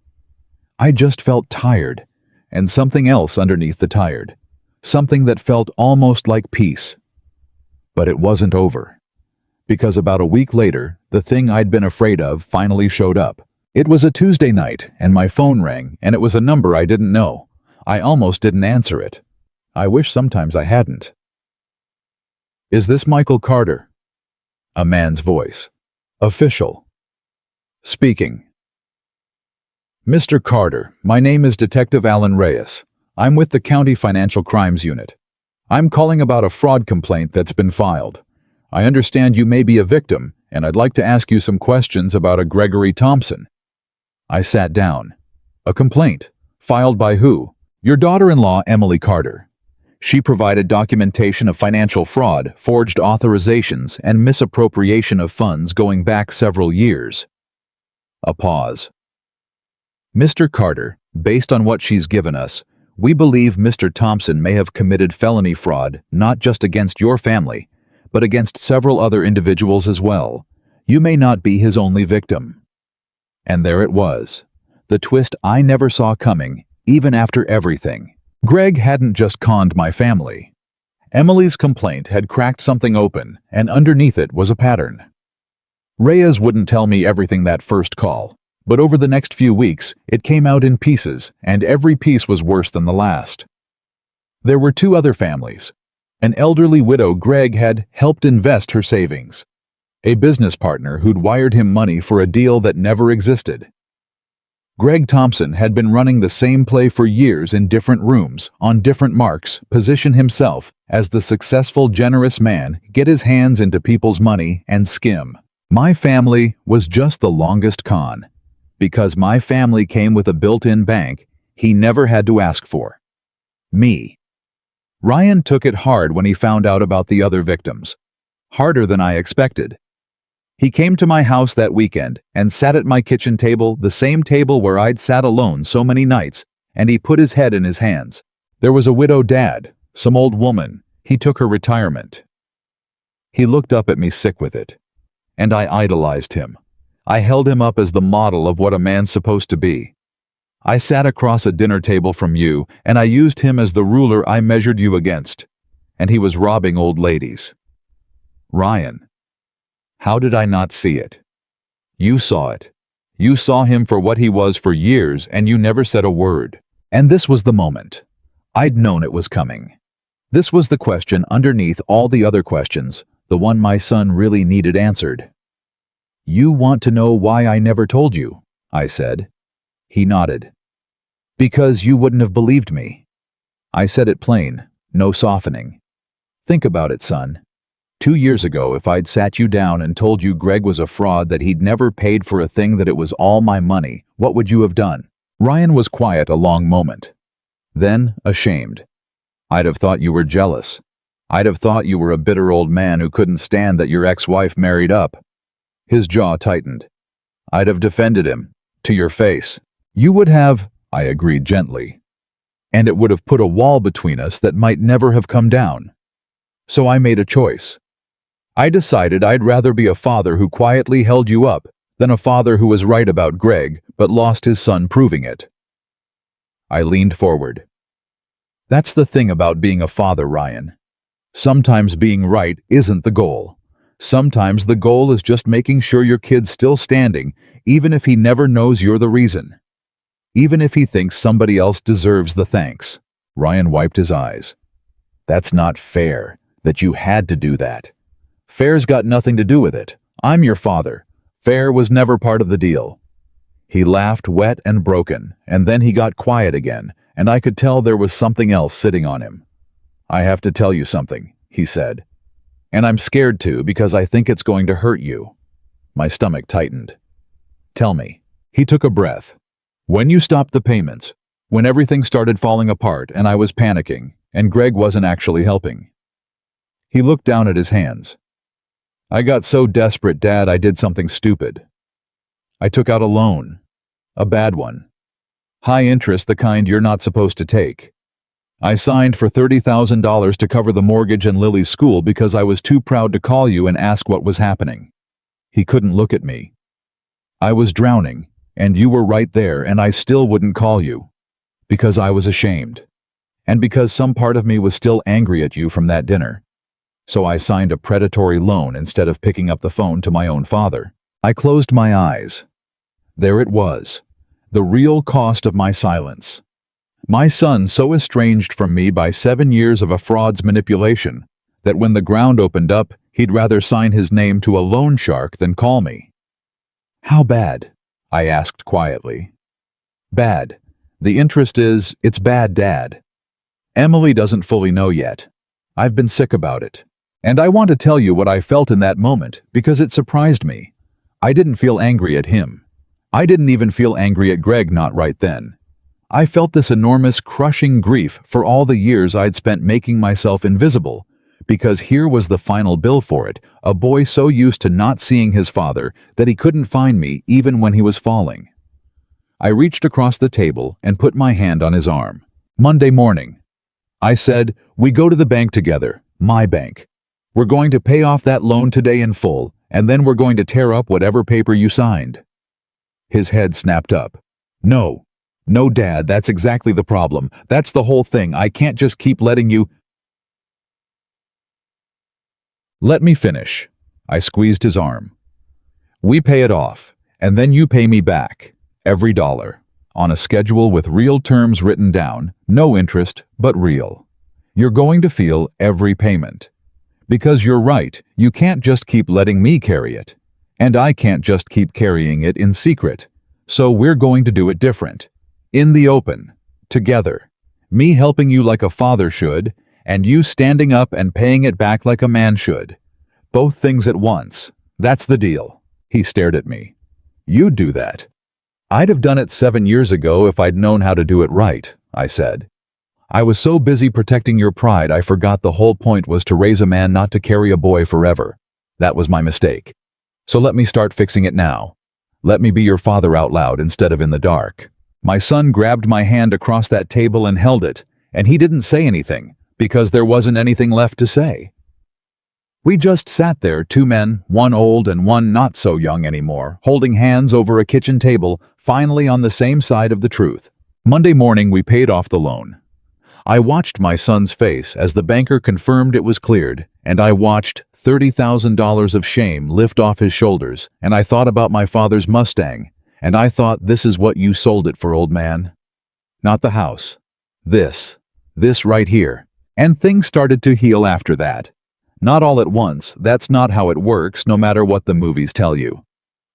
I just felt tired, and something else underneath the tired, something that felt almost like peace. But it wasn't over. Because about a week later, the thing I'd been afraid of finally showed up. It was a Tuesday night, and my phone rang, and it was a number I didn't know. I almost didn't answer it. I wish sometimes I hadn't. "Is this Michael Carter?" A man's voice. Official. Speaking. "Mr. Carter, my name is Detective Alan Reyes. I'm with the County Financial Crimes Unit. I'm calling about a fraud complaint that's been filed. I understand you may be a victim, and I'd like to ask you some questions about a Gregory Thompson." I sat down. "A complaint? Filed by who?" "Your daughter-in-law, Emily Carter. She provided documentation of financial fraud, forged authorizations, and misappropriation of funds going back several years." A pause. "Mr. Carter, based on what she's given us, we believe Mr. Thompson may have committed felony fraud not just against your family, but against several other individuals as well. You may not be his only victim." And there it was, the twist I never saw coming, even after everything. Greg hadn't just conned my family. Emily's complaint had cracked something open, and underneath it was a pattern. Reyes wouldn't tell me everything that first call, but over the next few weeks, it came out in pieces, and every piece was worse than the last. There were two other families. An elderly widow Greg had helped invest her savings. A business partner who'd wired him money for a deal that never existed. Greg Thompson had been running the same play for years in different rooms, on different marks, position himself as the successful, generous man, get his hands into people's money and skim. My family was just the longest con. Because my family came with a built-in bank, he never had to ask for. Me. Ryan took it hard when he found out about the other victims. Harder than I expected. He came to my house that weekend and sat at my kitchen table, the same table where I'd sat alone so many nights, and he put his head in his hands. There was a widow dad, some old woman. He took her retirement. He looked up at me sick with it. And I idolized him. I held him up as the model of what a man's supposed to be. I sat across a dinner table from you, and I used him as the ruler I measured you against. And he was robbing old ladies. Ryan. How did I not see it? You saw it. You saw him for what he was for years, and you never said a word. And this was the moment. I'd known it was coming. This was the question underneath all the other questions, the one my son really needed answered. "You want to know why I never told you?" I said. He nodded. "Because you wouldn't have believed me." I said it plain, no softening. "Think about it, son. 2 years ago, if I'd sat you down and told you Greg was a fraud, that he'd never paid for a thing, that it was all my money, what would you have done?" Ryan was quiet a long moment. Then, ashamed. "I'd have thought you were jealous. I'd have thought you were a bitter old man who couldn't stand that your ex-wife married up." His jaw tightened. "I'd have defended him. To your face." "You would have," I agreed gently. "And it would have put a wall between us that might never have come down." So I made a choice. I decided I'd rather be a father who quietly held you up than a father who was right about Greg but lost his son proving it. I leaned forward. That's the thing about being a father, Ryan. Sometimes being right isn't the goal. Sometimes the goal is just making sure your kid's still standing, even if he never knows you're the reason. even if he thinks somebody else deserves the thanks. Ryan wiped his eyes. That's not fair, that you had to do that. Fair's got nothing to do with it. I'm your father. Fair was never part of the deal. He laughed wet and broken, and then he got quiet again, and I could tell there was something else sitting on him. I have to tell you something, he said. And I'm scared to because I think it's going to hurt you. My stomach tightened. Tell me. He took a breath. When you stopped the payments, when everything started falling apart and I was panicking, and Greg wasn't actually helping. He looked down at his hands. I got so desperate, Dad, I did something stupid. I took out a loan. A bad one. High interest, the kind you're not supposed to take. I signed for $30,000 to cover the mortgage and Lily's school because I was too proud to call you and ask what was happening. He couldn't look at me. I was drowning, and you were right there, and I still wouldn't call you. Because I was ashamed. And because some part of me was still angry at you from that dinner. So I signed a predatory loan instead of picking up the phone to my own father. I closed my eyes. There it was. The real cost of my silence. My son so estranged from me by 7 years of a fraud's manipulation that when the ground opened up, he'd rather sign his name to a loan shark than call me. How bad? I asked quietly. Bad. The interest is, it's bad, Dad. Emily doesn't fully know yet. I've been sick about it. And I want to tell you what I felt in that moment because it surprised me. I didn't feel angry at him. I didn't even feel angry at Greg, not right then. I felt this enormous, crushing grief for all the years I'd spent making myself invisible, because here was the final bill for it, a boy so used to not seeing his father that he couldn't find me even when he was falling. I reached across the table and put my hand on his arm. Monday morning. I said, we go to the bank together, my bank. We're going to pay off that loan today in full, and then we're going to tear up whatever paper you signed. His head snapped up. No. No, Dad, that's exactly the problem. That's the whole thing. I can't just keep letting you... Let me finish. I squeezed his arm. We pay it off, and then you pay me back, every dollar, on a schedule with real terms written down, no interest, but real. You're going to feel every payment. Because you're right, you can't just keep letting me carry it. And I can't just keep carrying it in secret. So we're going to do it different. In the open. Together. Me helping you like a father should, and you standing up and paying it back like a man should. Both things at once. That's the deal. He stared at me. You'd do that. I'd have done it 7 years ago if I'd known how to do it right, I said. I was so busy protecting your pride I forgot the whole point was to raise a man, not to carry a boy forever. That was my mistake. So let me start fixing it now. Let me be your father out loud instead of in the dark. My son grabbed my hand across that table and held it, and he didn't say anything, because there wasn't anything left to say. We just sat there, 2 men, one old and one not so young anymore, holding hands over a kitchen table, finally on the same side of the truth. Monday morning we paid off the loan. I watched my son's face as the banker confirmed it was cleared, and I watched $30,000 of shame lift off his shoulders, and I thought about my father's Mustang, and I thought, this is what you sold it for, old man. Not the house. This right here. And things started to heal after that. Not all at once, that's not how it works, no matter what the movies tell you.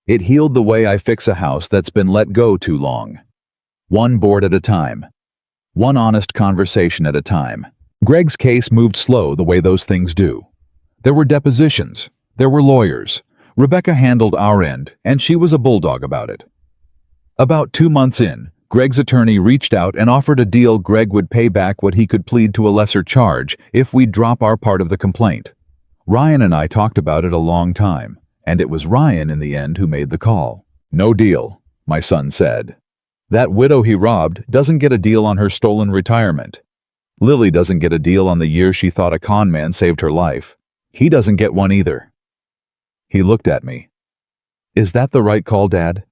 It healed the way I fix a house that's been let go too long. One board at a time. One honest conversation at a time. Greg's case moved slow the way those things do. There were depositions. There were lawyers. Rebecca handled our end, and she was a bulldog about it. About 2 months in, Greg's attorney reached out and offered a deal. Greg would pay back what he could plead to a lesser charge if we'd drop our part of the complaint. Ryan and I talked about it a long time, and it was Ryan in the end who made the call. No deal, my son said. That widow he robbed doesn't get a deal on her stolen retirement. Lily doesn't get a deal on the year she thought a con man saved her life. He doesn't get one either. He looked at me. Is that the right call, Dad?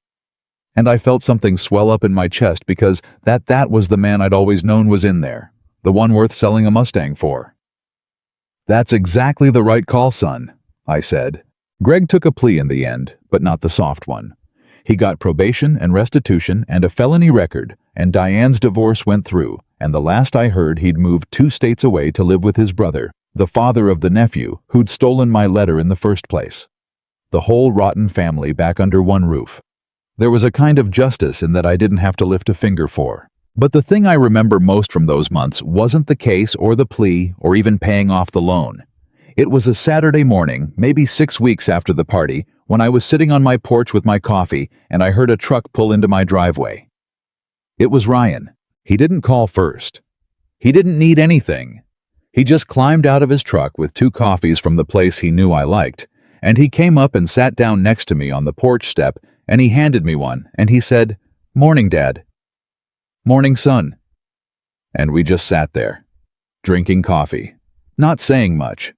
And I felt something swell up in my chest because that was the man I'd always known was in there, the one worth selling a Mustang for. That's exactly the right call, son, I said. Greg took a plea in the end, but not the soft one. He got probation and restitution and a felony record, and Diane's divorce went through, and the last I heard he'd moved 2 states away to live with his brother, the father of the nephew who'd stolen my letter in the first place. The whole rotten family back under one roof. There was a kind of justice in that I didn't have to lift a finger for. But the thing I remember most from those months wasn't the case or the plea or even paying off the loan. It was a Saturday morning, maybe 6 weeks after the party, when I was sitting on my porch with my coffee and I heard a truck pull into my driveway. It was Ryan. He didn't call first. He didn't need anything. He just climbed out of his truck with 2 coffees from the place he knew I liked, and he came up and sat down next to me on the porch step, and he handed me one, and he said, "Morning, Dad." "Morning, son." And we just sat there, drinking coffee, not saying much,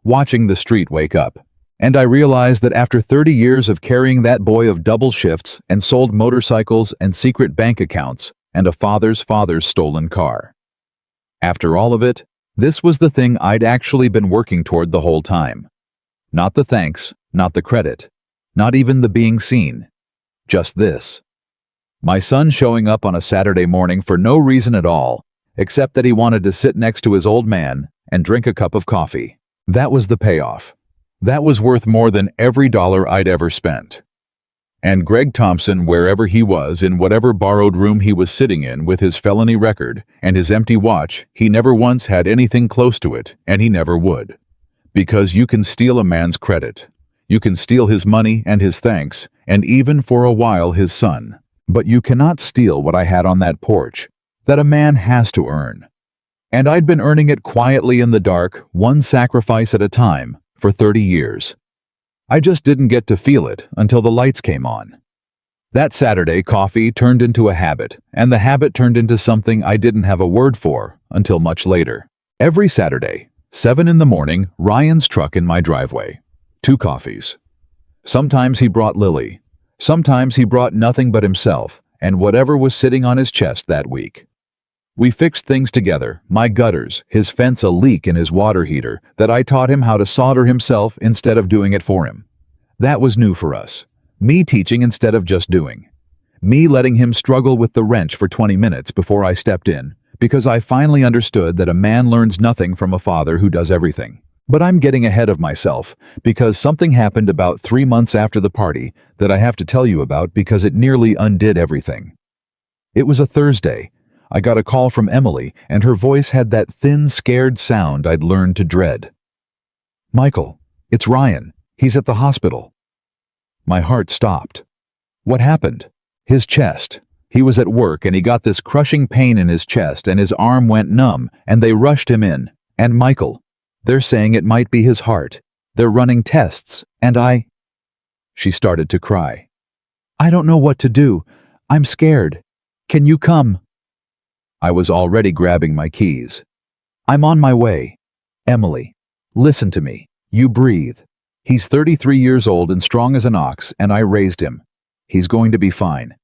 watching the street wake up. And I realized that after 30 years of carrying that boy of double shifts and sold motorcycles and secret bank accounts and a father's stolen car, after all of it, this was the thing I'd actually been working toward the whole time. Not the thanks, not the credit, not even the being seen. Just this. My son showing up on a Saturday morning for no reason at all, except that he wanted to sit next to his old man and drink a cup of coffee. That was the payoff. That was worth more than every dollar I'd ever spent. And Greg Thompson, wherever he was, in whatever borrowed room he was sitting in with his felony record and his empty watch, he never once had anything close to it, and he never would. Because you can steal a man's credit. You can steal his money and his thanks, and even for a while his son. But you cannot steal what I had on that porch, that a man has to earn. And I'd been earning it quietly in the dark, one sacrifice at a time, for 30 years. I just didn't get to feel it until the lights came on. That Saturday, coffee turned into a habit, and the habit turned into something I didn't have a word for until much later. Every Saturday, 7 in the morning, Ryan's truck in my driveway. 2 coffees. Sometimes he brought Lily. Sometimes he brought nothing but himself, and whatever was sitting on his chest that week. We fixed things together, my gutters, his fence a leak in his water heater, that I taught him how to solder himself instead of doing it for him. That was new for us. Me teaching instead of just doing. Me letting him struggle with the wrench for 20 minutes before I stepped in, because I finally understood that a man learns nothing from a father who does everything. But I'm getting ahead of myself, because something happened about 3 months after the party that I have to tell you about because it nearly undid everything. It was a Thursday. I got a call from Emily, and her voice had that thin, scared sound I'd learned to dread. "Michael, it's Ryan. He's at the hospital." My heart stopped. What happened? His chest. He was at work, and he got this crushing pain in his chest, and his arm went numb, and they rushed him in. And Michael, they're saying it might be his heart. They're running tests, and She started to cry. "I don't know what to do. I'm scared. Can you come?" I was already grabbing my keys. "I'm on my way. Emily, listen to me. You breathe. He's 33 years old and strong as an ox, and I raised him. He's going to be fine.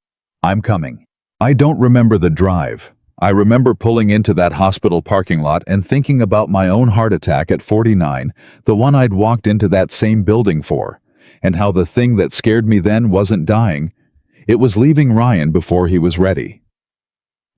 I'm coming." I don't remember the drive. I remember pulling into that hospital parking lot and thinking about my own heart attack at 49, the one I'd walked into that same building for, and how the thing that scared me then wasn't dying. It was leaving Ryan before he was ready.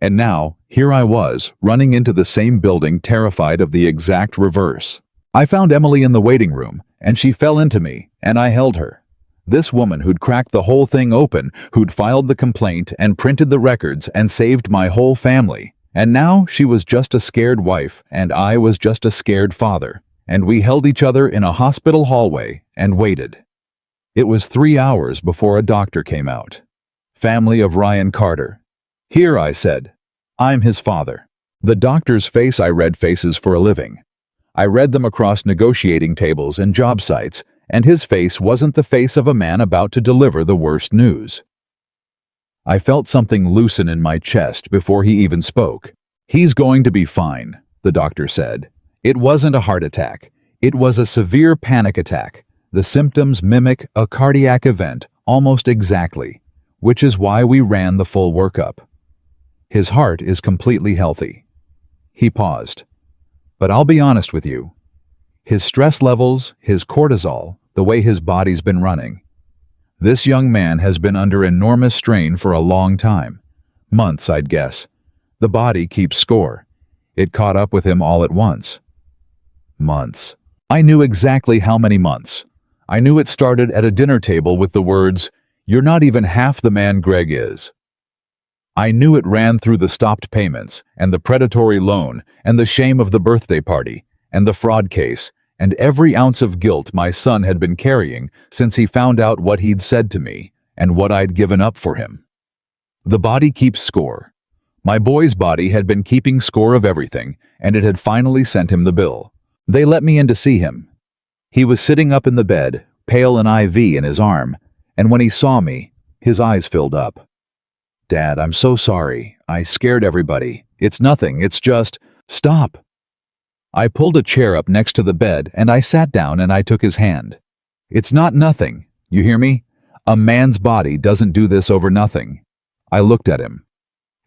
And now, here I was, running into the same building, terrified of the exact reverse. I found Emily in the waiting room, and she fell into me, and I held her. This woman who'd cracked the whole thing open, who'd filed the complaint and printed the records and saved my whole family. And now she was just a scared wife, and I was just a scared father. And we held each other in a hospital hallway and waited. It was 3 hours before a doctor came out. "Family of Ryan Carter." "Here," I said. "I'm his father." The doctor's face, I read faces for a living. I read them across negotiating tables and job sites, and his face wasn't the face of a man about to deliver the worst news. I felt something loosen in my chest before he even spoke. "He's going to be fine," the doctor said. It wasn't a heart attack. It was a severe panic attack. The symptoms mimic a cardiac event almost exactly, which is why we ran the full workup. His heart is completely healthy. He paused. "But I'll be honest with you. His stress levels, his cortisol, the way his body's been running. This young man has been under enormous strain for a long time. Months, I'd guess. The body keeps score. It caught up with him all at once. Months. I knew exactly how many months. I knew it started at a dinner table with the words, "You're not even half the man Greg is." I knew it ran through the stopped payments, and the predatory loan, and the shame of the birthday party, and the fraud case, and every ounce of guilt my son had been carrying since he found out what he'd said to me, and what I'd given up for him. The body keeps score. My boy's body had been keeping score of everything, and it had finally sent him the bill. They let me in to see him. He was sitting up in the bed, pale and IV in his arm, and when he saw me, his eyes filled up. "Dad, I'm so sorry. I scared everybody. It's nothing, it's just—" "Stop!" I pulled a chair up next to the bed and I sat down and I took his hand. "It's not nothing. You hear me? A man's body doesn't do this over nothing." I looked at him.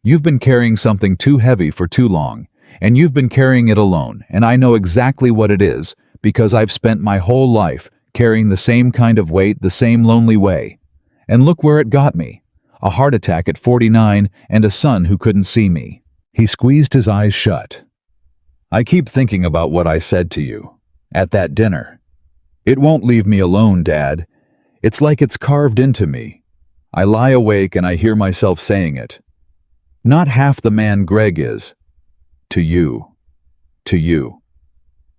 "You've been carrying something too heavy for too long, and you've been carrying it alone, and I know exactly what it is, because I've spent my whole life carrying the same kind of weight the same lonely way. And look where it got me. A heart attack at 49 and a son who couldn't see me." He squeezed his eyes shut. "I keep thinking about what I said to you at that dinner. It won't leave me alone, Dad. It's like it's carved into me. I lie awake and I hear myself saying it. Not half the man Greg is. To you. To you."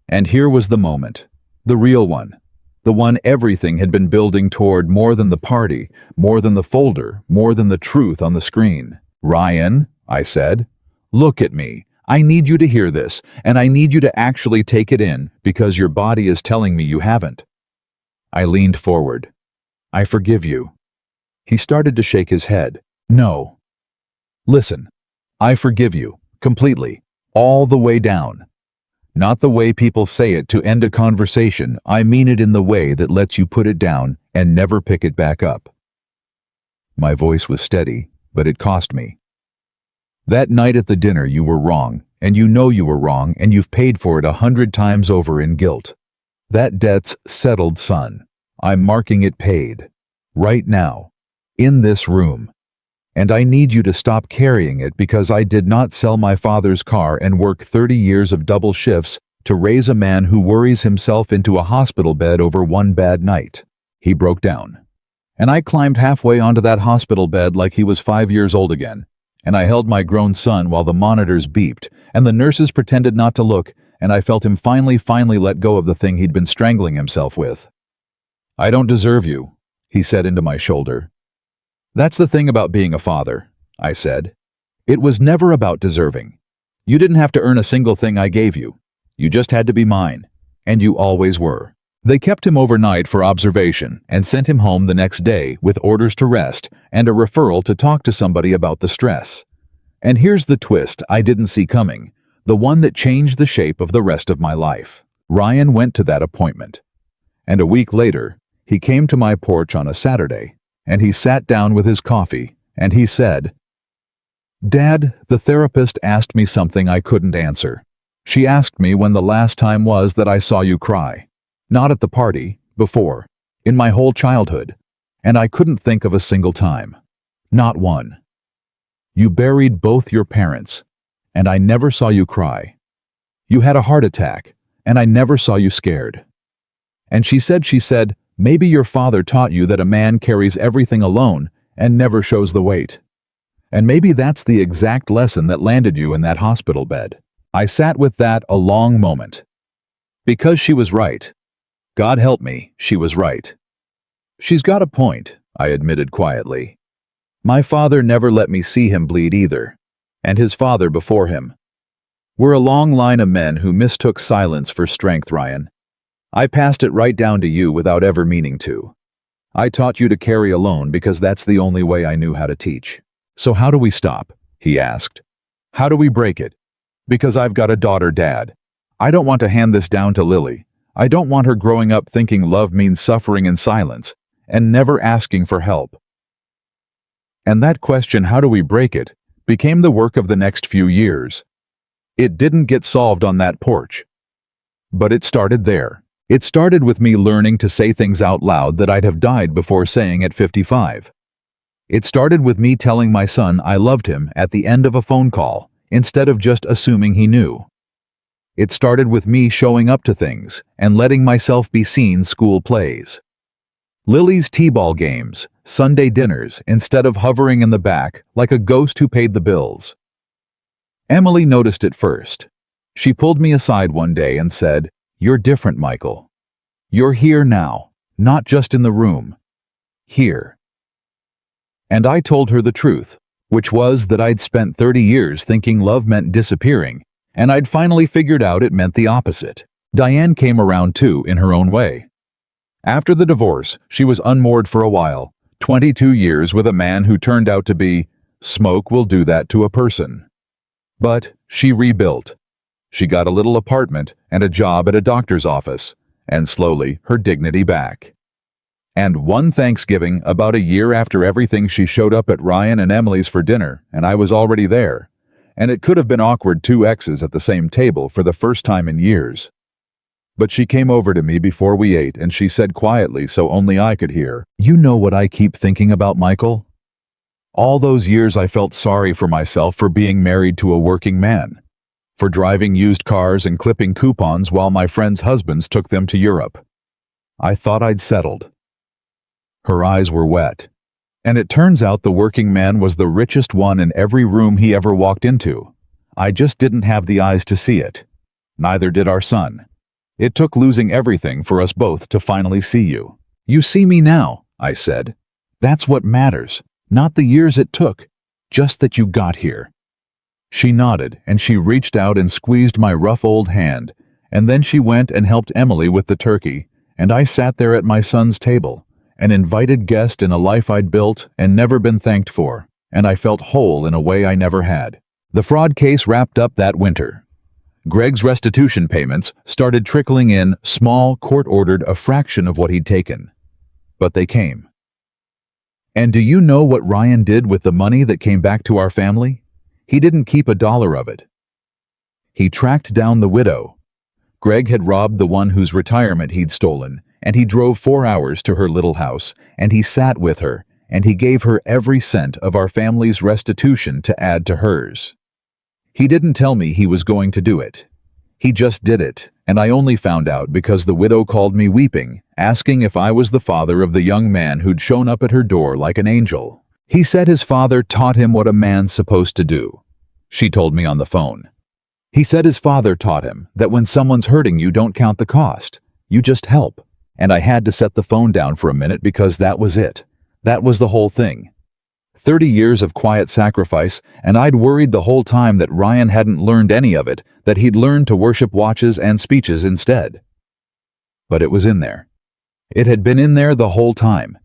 And here was the moment. The real one. The one everything had been building toward, more than the party, more than the folder, more than the truth on the screen. "Ryan," I said, "look at me. I need you to hear this, and I need you to actually take it in, because your body is telling me you haven't." I leaned forward. "I forgive you." He started to shake his head. "No. Listen, I forgive you, completely, all the way down. Not the way people say it to end a conversation. I mean it in the way that lets you put it down and never pick it back up." My voice was steady, but it cost me. "That night at the dinner you were wrong, and you know you were wrong, and you've paid for it 100 times over in guilt. That debt's settled, son. I'm marking it paid. Right now. In this room. And I need you to stop carrying it, because I did not sell my father's car and work 30 years of double shifts to raise a man who worries himself into a hospital bed over one bad night." He broke down. "And I climbed halfway onto that hospital bed like he was 5 years old again. And I held my grown son while the monitors beeped, and the nurses pretended not to look, and I felt him finally let go of the thing he'd been strangling himself with. 'I don't deserve you,' he said into my shoulder. That's the thing about being a father," I said. "It was never about deserving. You didn't have to earn a single thing I gave you. You just had to be mine. And you always were." They kept him overnight for observation and sent him home the next day with orders to rest and a referral to talk to somebody about the stress. And here's the twist I didn't see coming, the one that changed the shape of the rest of my life. Ryan went to that appointment. And a week later, he came to my porch on a Saturday, and he sat down with his coffee, and he said, "Dad, the therapist asked me something I couldn't answer. She asked me when the last time was that I saw you cry. Not at the party, before, in my whole childhood, and I couldn't think of a single time. Not one. You buried both your parents, and I never saw you cry. You had a heart attack, and I never saw you scared." And she said, "Maybe your father taught you that a man carries everything alone and never shows the weight. And maybe that's the exact lesson that landed you in that hospital bed." I sat with that a long moment. Because she was right. God help me, she was right. "She's got a point," I admitted quietly. "My father never let me see him bleed either, and his father before him. We're a long line of men who mistook silence for strength, Ryan. I passed it right down to you without ever meaning to. I taught you to carry alone because that's the only way I knew how to teach." "So how do we stop?" he asked. "How do we break it? Because I've got a daughter, Dad. I don't want to hand this down to Lily. I don't want her growing up thinking love means suffering in silence and never asking for help." And that question, how do we break it, became the work of the next few years. It didn't get solved on that porch. But it started there. It started with me learning to say things out loud that I'd have died before saying at 55. It started with me telling my son I loved him at the end of a phone call, instead of just assuming he knew. It started with me showing up to things and letting myself be seen school plays. Lily's t-ball games, Sunday dinners, instead of hovering in the back like a ghost who paid the bills. Emily noticed it first. She pulled me aside one day and said, "You're different, Michael. You're here now, not just in the room. Here." And I told her the truth, which was that I'd spent 30 years thinking love meant disappearing, and I'd finally figured out it meant the opposite. Diane came around too, in her own way. After the divorce, she was unmoored for a while, 22 years with a man who turned out to be, smoke will do that to a person. But she rebuilt. She got a little apartment and a job at a doctor's office, and slowly her dignity back. And one Thanksgiving, about a year after everything, she showed up at Ryan and Emily's for dinner, and I was already there. And it could have been awkward, two exes at the same table for the first time in years. But she came over to me before we ate, and she said quietly so only I could hear, "You know what I keep thinking about, Michael? All those years I felt sorry for myself for being married to a working man, for driving used cars and clipping coupons while my friends' husbands took them to Europe. I thought I'd settled." Her eyes were wet. And it turns out the working man was the richest one in every room he ever walked into. I just didn't have the eyes to see it. Neither did our son. It took losing everything for us both to finally see you. "You see me now," I said. "That's what matters, not the years it took, just that you got here." She nodded, and she reached out and squeezed my rough old hand, and then she went and helped Emily with the turkey, and I sat there at my son's table, an invited guest in a life I'd built and never been thanked for, and I felt whole in a way I never had. The fraud case wrapped up that winter. Greg's restitution payments started trickling in, small, court-ordered, a fraction of what he'd taken. But they came. And do you know what Ryan did with the money that came back to our family? He didn't keep a dollar of it. He tracked down the widow. Greg had robbed the one whose retirement he'd stolen, and he drove 4 hours to her little house, and he sat with her, and he gave her every cent of our family's restitution to add to hers. He didn't tell me he was going to do it. He just did it, and I only found out because the widow called me weeping, asking if I was the father of the young man who'd shown up at her door like an angel. He said his father taught him what a man's supposed to do. She told me on the phone. He said his father taught him that when someone's hurting you, don't count the cost. You just help. And I had to set the phone down for a minute because that was it. That was the whole thing. 30 years of quiet sacrifice, and I'd worried the whole time that Ryan hadn't learned any of it, that he'd learned to worship watches and speeches instead. But it was in there. It had been in there the whole time.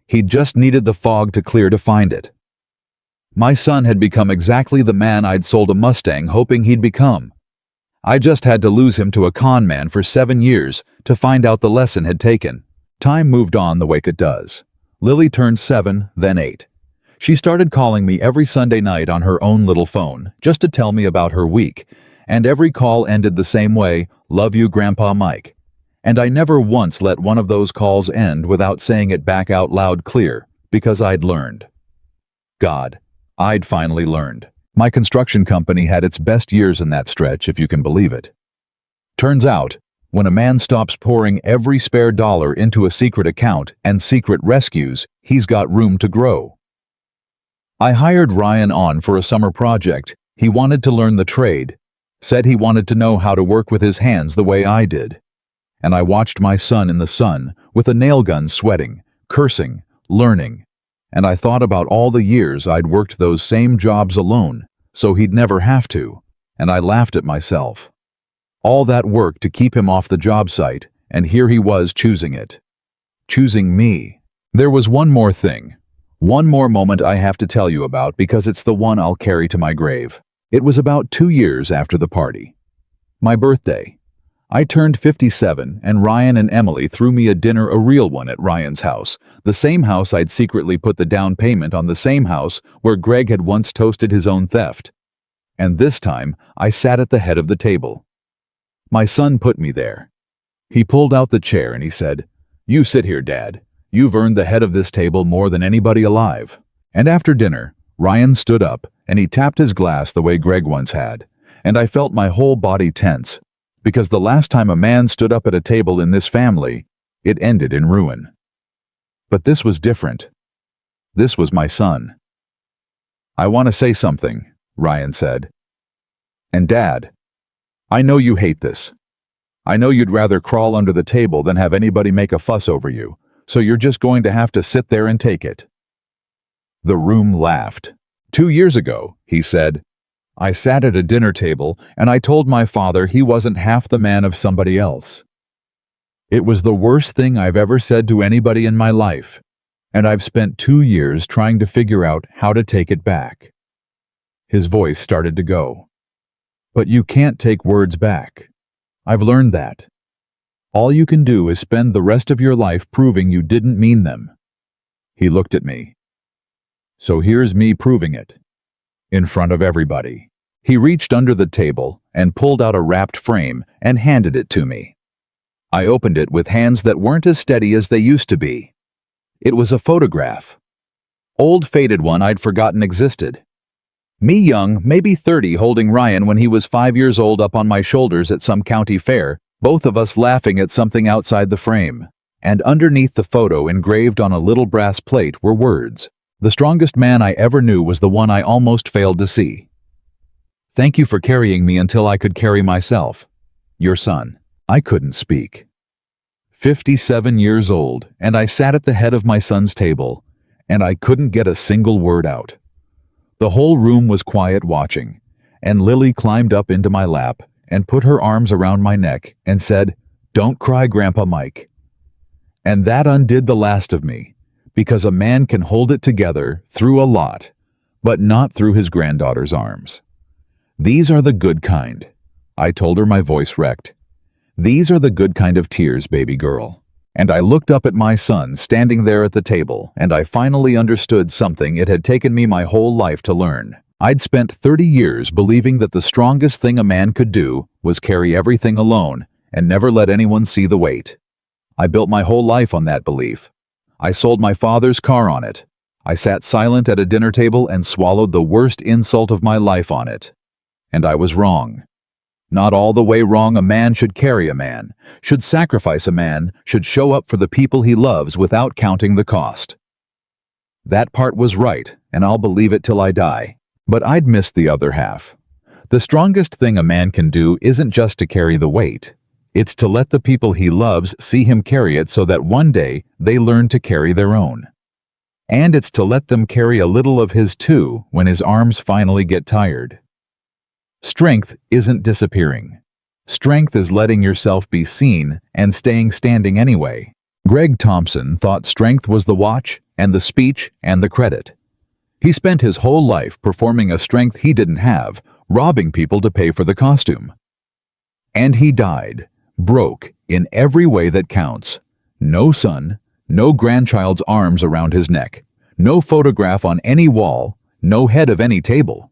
He'd just needed the fog to clear to find it. My son had become exactly the man I'd sold a Mustang hoping he'd become. I just had to lose him to a con man for 7 years to find out the lesson had taken. Time moved on the way it does. Lily turned 7, then 8. She started calling me every Sunday night on her own little phone, just to tell me about her week, and every call ended the same way, "Love you, Grandpa Mike." And I never once let one of those calls end without saying it back out loud clear, because I'd learned. God, I'd finally learned. My construction company had its best years in that stretch, if you can believe it. Turns out, when a man stops pouring every spare dollar into a secret account and secret rescues, he's got room to grow. I hired Ryan on for a summer project. He wanted to learn the trade, said he wanted to know how to work with his hands the way I did. And I watched my son in the sun, with a nail gun sweating, cursing, learning. And I thought about all the years I'd worked those same jobs alone, so he'd never have to, and I laughed at myself. All that work to keep him off the job site, and here he was choosing it. Choosing me. There was one more thing. One more moment I have to tell you about because it's the one I'll carry to my grave. It was about 2 years after the party. My birthday. I turned 57, and Ryan and Emily threw me a dinner, a real one, at Ryan's house, the same house I'd secretly put the down payment on, the same house where Greg had once toasted his own theft. And this time, I sat at the head of the table. My son put me there. He pulled out the chair and he said, "You sit here, Dad. You've earned the head of this table more than anybody alive." And after dinner, Ryan stood up and he tapped his glass the way Greg once had, and I felt my whole body tense, because the last time a man stood up at a table in this family, it ended in ruin. But this was different. This was my son. "I want to say something," Ryan said. "And Dad, I know you hate this. I know you'd rather crawl under the table than have anybody make a fuss over you, so you're just going to have to sit there and take it." The room laughed. "2 years ago," he said, "I sat at a dinner table and I told my father he wasn't half the man of somebody else. It was the worst thing I've ever said to anybody in my life, and I've spent 2 years trying to figure out how to take it back." His voice started to go. "But you can't take words back. I've learned that. All you can do is spend the rest of your life proving you didn't mean them." He looked at me. "So here's me proving it. In front of everybody." He reached under the table and pulled out a wrapped frame and handed it to me. I opened it with hands that weren't as steady as they used to be. It was a photograph. Old faded one I'd forgotten existed. Me young, maybe 30, holding Ryan when he was 5 years old up on my shoulders at some county fair, both of us laughing at something outside the frame. And underneath the photo, engraved on a little brass plate, were words. "The strongest man I ever knew was the one I almost failed to see. Thank you for carrying me until I could carry myself. Your son." I couldn't speak. 57 years old, and I sat at the head of my son's table, and I couldn't get a single word out. The whole room was quiet watching, and Lily climbed up into my lap and put her arms around my neck and said, "Don't cry, Grandpa Mike." And that undid the last of me, because a man can hold it together through a lot, but not through his granddaughter's arms. "These are the good kind," I told her, my voice wrecked. "These are the good kind of tears, baby girl." And I looked up at my son standing there at the table, and I finally understood something it had taken me my whole life to learn. I'd spent 30 years believing that the strongest thing a man could do was carry everything alone and never let anyone see the weight. I built my whole life on that belief. I sold my father's car on it. I sat silent at a dinner table and swallowed the worst insult of my life on it. And I was wrong. Not all the way wrong. A man should carry a man, should sacrifice a man, should show up for the people he loves without counting the cost. That part was right, and I'll believe it till I die. But I'd missed the other half. The strongest thing a man can do isn't just to carry the weight. It's to let the people he loves see him carry it so that one day they learn to carry their own. And it's to let them carry a little of his too when his arms finally get tired. Strength isn't disappearing. Strength is letting yourself be seen and staying standing anyway. Greg Thompson thought strength was the watch and the speech and the credit. He spent his whole life performing a strength he didn't have, robbing people to pay for the costume. And he died, broke in every way that counts. No son, no grandchild's arms around his neck, no photograph on any wall, no head of any table.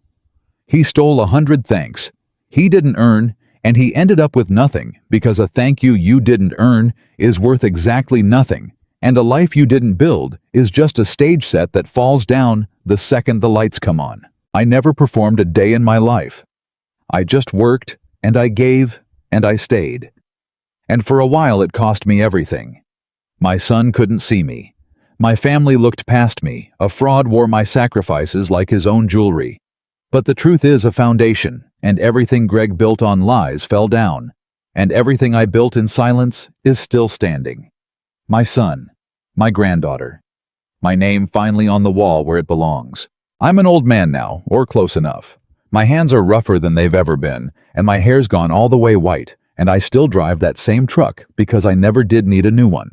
He stole 100 thanks he didn't earn, and he ended up with nothing, because a thank you didn't earn is worth exactly nothing, and a life you didn't build is just a stage set that falls down the second the lights come on. I never performed a day in my life. I just worked, and I gave, and I stayed. And for a while it cost me everything. My son couldn't see me. My family looked past me. A fraud wore my sacrifices like his own jewelry. But the truth is a foundation, and everything Greg built on lies fell down, and everything I built in silence is still standing. My son, my granddaughter, my name finally on the wall where it belongs. I'm an old man now, or close enough. My hands are rougher than they've ever been, and my hair's gone all the way white, and I still drive that same truck because I never did need a new one.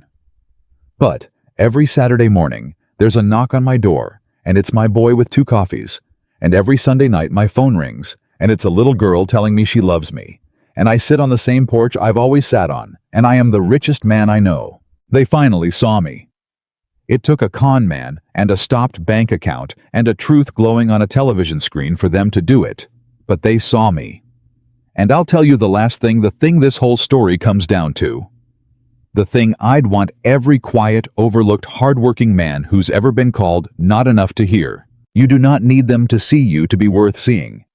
But every Saturday morning, there's a knock on my door, and it's my boy with 2 coffees. And every Sunday night my phone rings, and it's a little girl telling me she loves me. And I sit on the same porch I've always sat on, and I am the richest man I know. They finally saw me. It took a con man and a stopped bank account and a truth glowing on a television screen for them to do it. But they saw me. And I'll tell you the last thing, the thing this whole story comes down to. The thing I'd want every quiet, overlooked, hardworking man who's ever been called not enough to hear. You do not need them to see you to be worth seeing.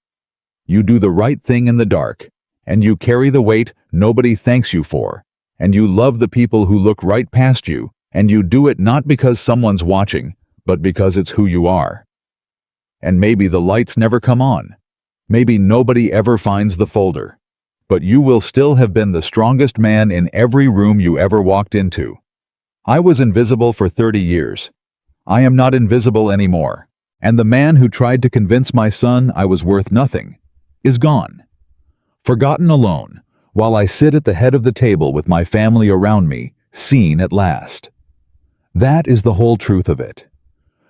You do the right thing in the dark, and you carry the weight nobody thanks you for, and you love the people who look right past you, and you do it not because someone's watching, but because it's who you are. And maybe the lights never come on. Maybe nobody ever finds the folder. But you will still have been the strongest man in every room you ever walked into. I was invisible for 30 years. I am not invisible anymore. And the man who tried to convince my son I was worth nothing is gone. Forgotten alone, while I sit at the head of the table with my family around me, seen at last. That is the whole truth of it.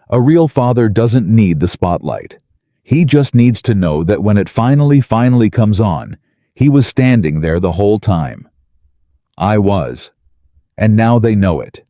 A real father doesn't need the spotlight. He just needs to know that when it finally comes on, he was standing there the whole time. I was. And now they know it.